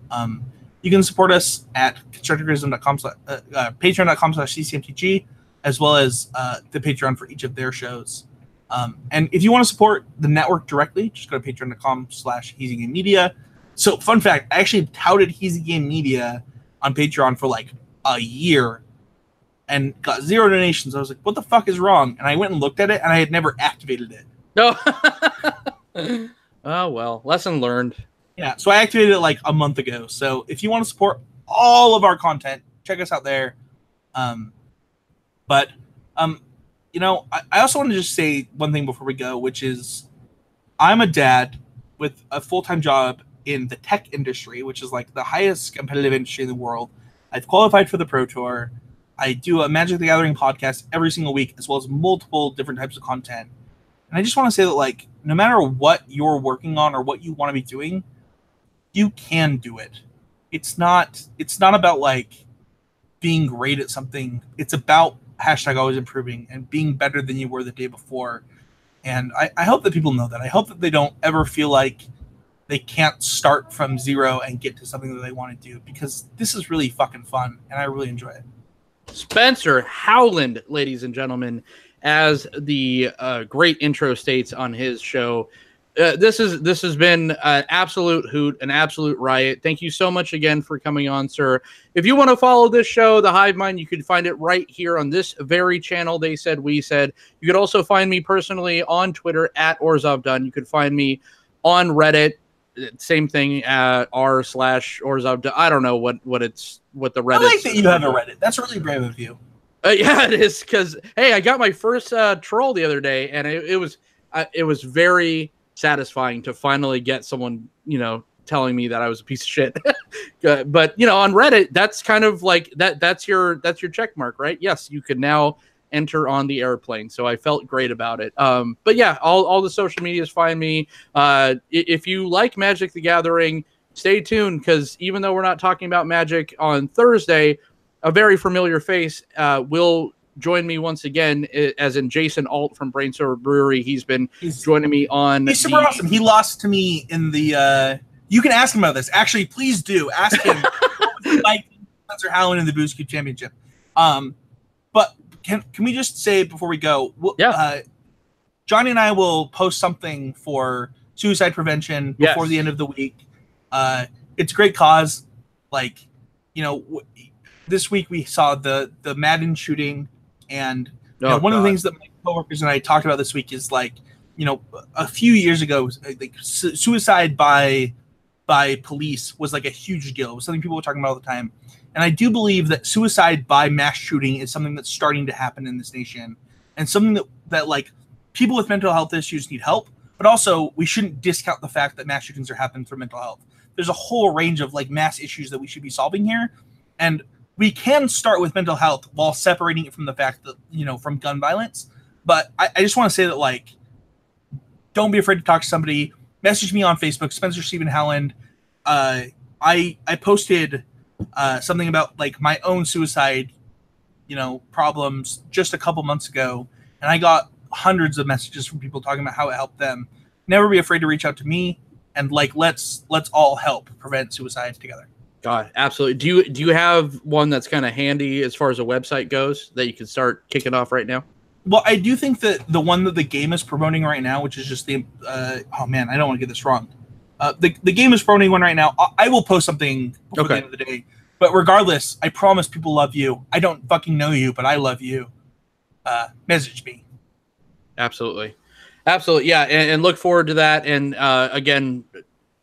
You can support us at constructivecriticism.com, patreon.com/ccmtg, as well as the Patreon for each of their shows. And if you want to support the network directly, just go to patreon.com/HeezyGameMedia. So, fun fact, I actually touted Heezy Game Media on Patreon for like a year and got 0 donations. I was like, what the fuck is wrong? And I went and looked at it, and I had never activated it. No. Oh, well, lesson learned. Yeah, so I activated it like a month ago. So if you want to support all of our content, check us out there. But you know, I also want to just say one thing before we go, which is I'm a dad with a full-time job in the tech industry, which is like the highest competitive industry in the world. I've qualified for the Pro Tour. I do a Magic the Gathering podcast every single week, as well as multiple different types of content. And I just want to say that, like, no matter what you're working on or what you want to be doing, you can do it. It's not about like being great at something. It's about #always improving and being better than you were the day before. And I hope that people know that. I hope that they don't ever feel like they can't start from zero and get to something that they want to do, because this is really fucking fun and I really enjoy it. Spencer Howland, ladies and gentlemen, as the great intro states on his show. This has been an absolute hoot, an absolute riot. Thank you so much again for coming on, sir. If you want to follow this show, The Hive Mind, you can find it right here on this very channel. They Said, We Said. You could also find me personally on Twitter at OrzovDunn. You could find me on Reddit. Same thing at r/OrzovDunn. I don't know what the Reddit. I like that you have a Reddit. That's really brave of you. Yeah, it is, because hey, I got my first troll the other day, and it was very satisfying to finally get someone, you know, telling me that I was a piece of shit. But you know, on Reddit, that's kind of like that's your check mark, right? Yes, you can now enter on the airplane. So I felt great about it. But yeah, all the social medias find me. If you like Magic the Gathering, stay tuned, because even though we're not talking about Magic on Thursday, a very familiar face will join me once again, as in Jason Alt from Brainstorm Brewery. He's joining me on. He's super awesome. He lost to me in the. You can ask him about this. Actually, please do ask him. What was it like Spencer Howland in the Booze Cube Championship? But can we just say before we go? Yeah. Johnny and I will post something for suicide prevention before the end of the week. It's a great cause. Like, you know, this week we saw the Madden shooting. And one of the things that my coworkers and I talked about this week is, like, you know, a few years ago, like suicide by police was like a huge deal. It was something people were talking about all the time. And I do believe that suicide by mass shooting is something that's starting to happen in this nation, and something that like people with mental health issues need help. But also, we shouldn't discount the fact that mass shootings are happening through mental health. There's a whole range of like mass issues that we should be solving here, and we can start with mental health while separating it from the fact that, you know, from gun violence. But I just want to say that, like, don't be afraid to talk to somebody. Message me on Facebook, Spencer Stephen Howland. I posted something about like my own suicide, you know, problems just a couple months ago, and I got hundreds of messages from people talking about how it helped them. Never be afraid to reach out to me, and like let's all help prevent suicide together. God, absolutely. Do you have one that's kind of handy as far as a website goes that you can start kicking off right now? Well, I do think that the one that the game is promoting right now, which is just the oh man, I don't want to get this wrong. The game is promoting one right now. I will post something before the end of the day. But regardless, I promise people love you. I don't fucking know you, but I love you. Message me. Absolutely. Yeah, and look forward to that. And again,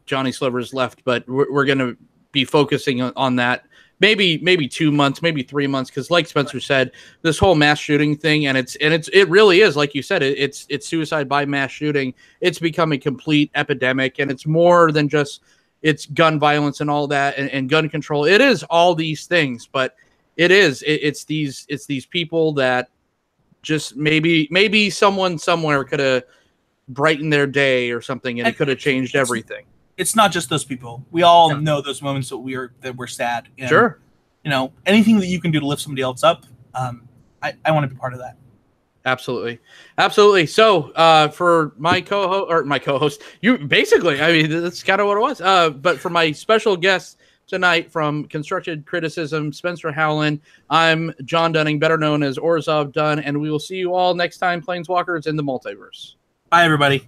Johnny Slivers left, but we're going to be focusing on that maybe 2 months, maybe 3 months, because like Spencer said, this whole mass shooting thing, and it really is, like you said, it's suicide by mass shooting. It's become a complete epidemic, and it's more than just it's gun violence and all that, and gun control. It is all these things, but it's these people that just maybe someone somewhere could have brightened their day or something, and it could have changed everything. It's not just those people. We all know those moments that we're sad. And, sure. Anything that you can do to lift somebody else up, I want to be part of that. Absolutely. So for my co-host, you basically, I mean, that's kind of what it was. But for my special guest tonight from Constructed Criticism, Spencer Howland, I'm Jon Dunning, better known as Orzhov Dunn, and we will see you all next time, Planeswalkers in the Multiverse. Bye, everybody.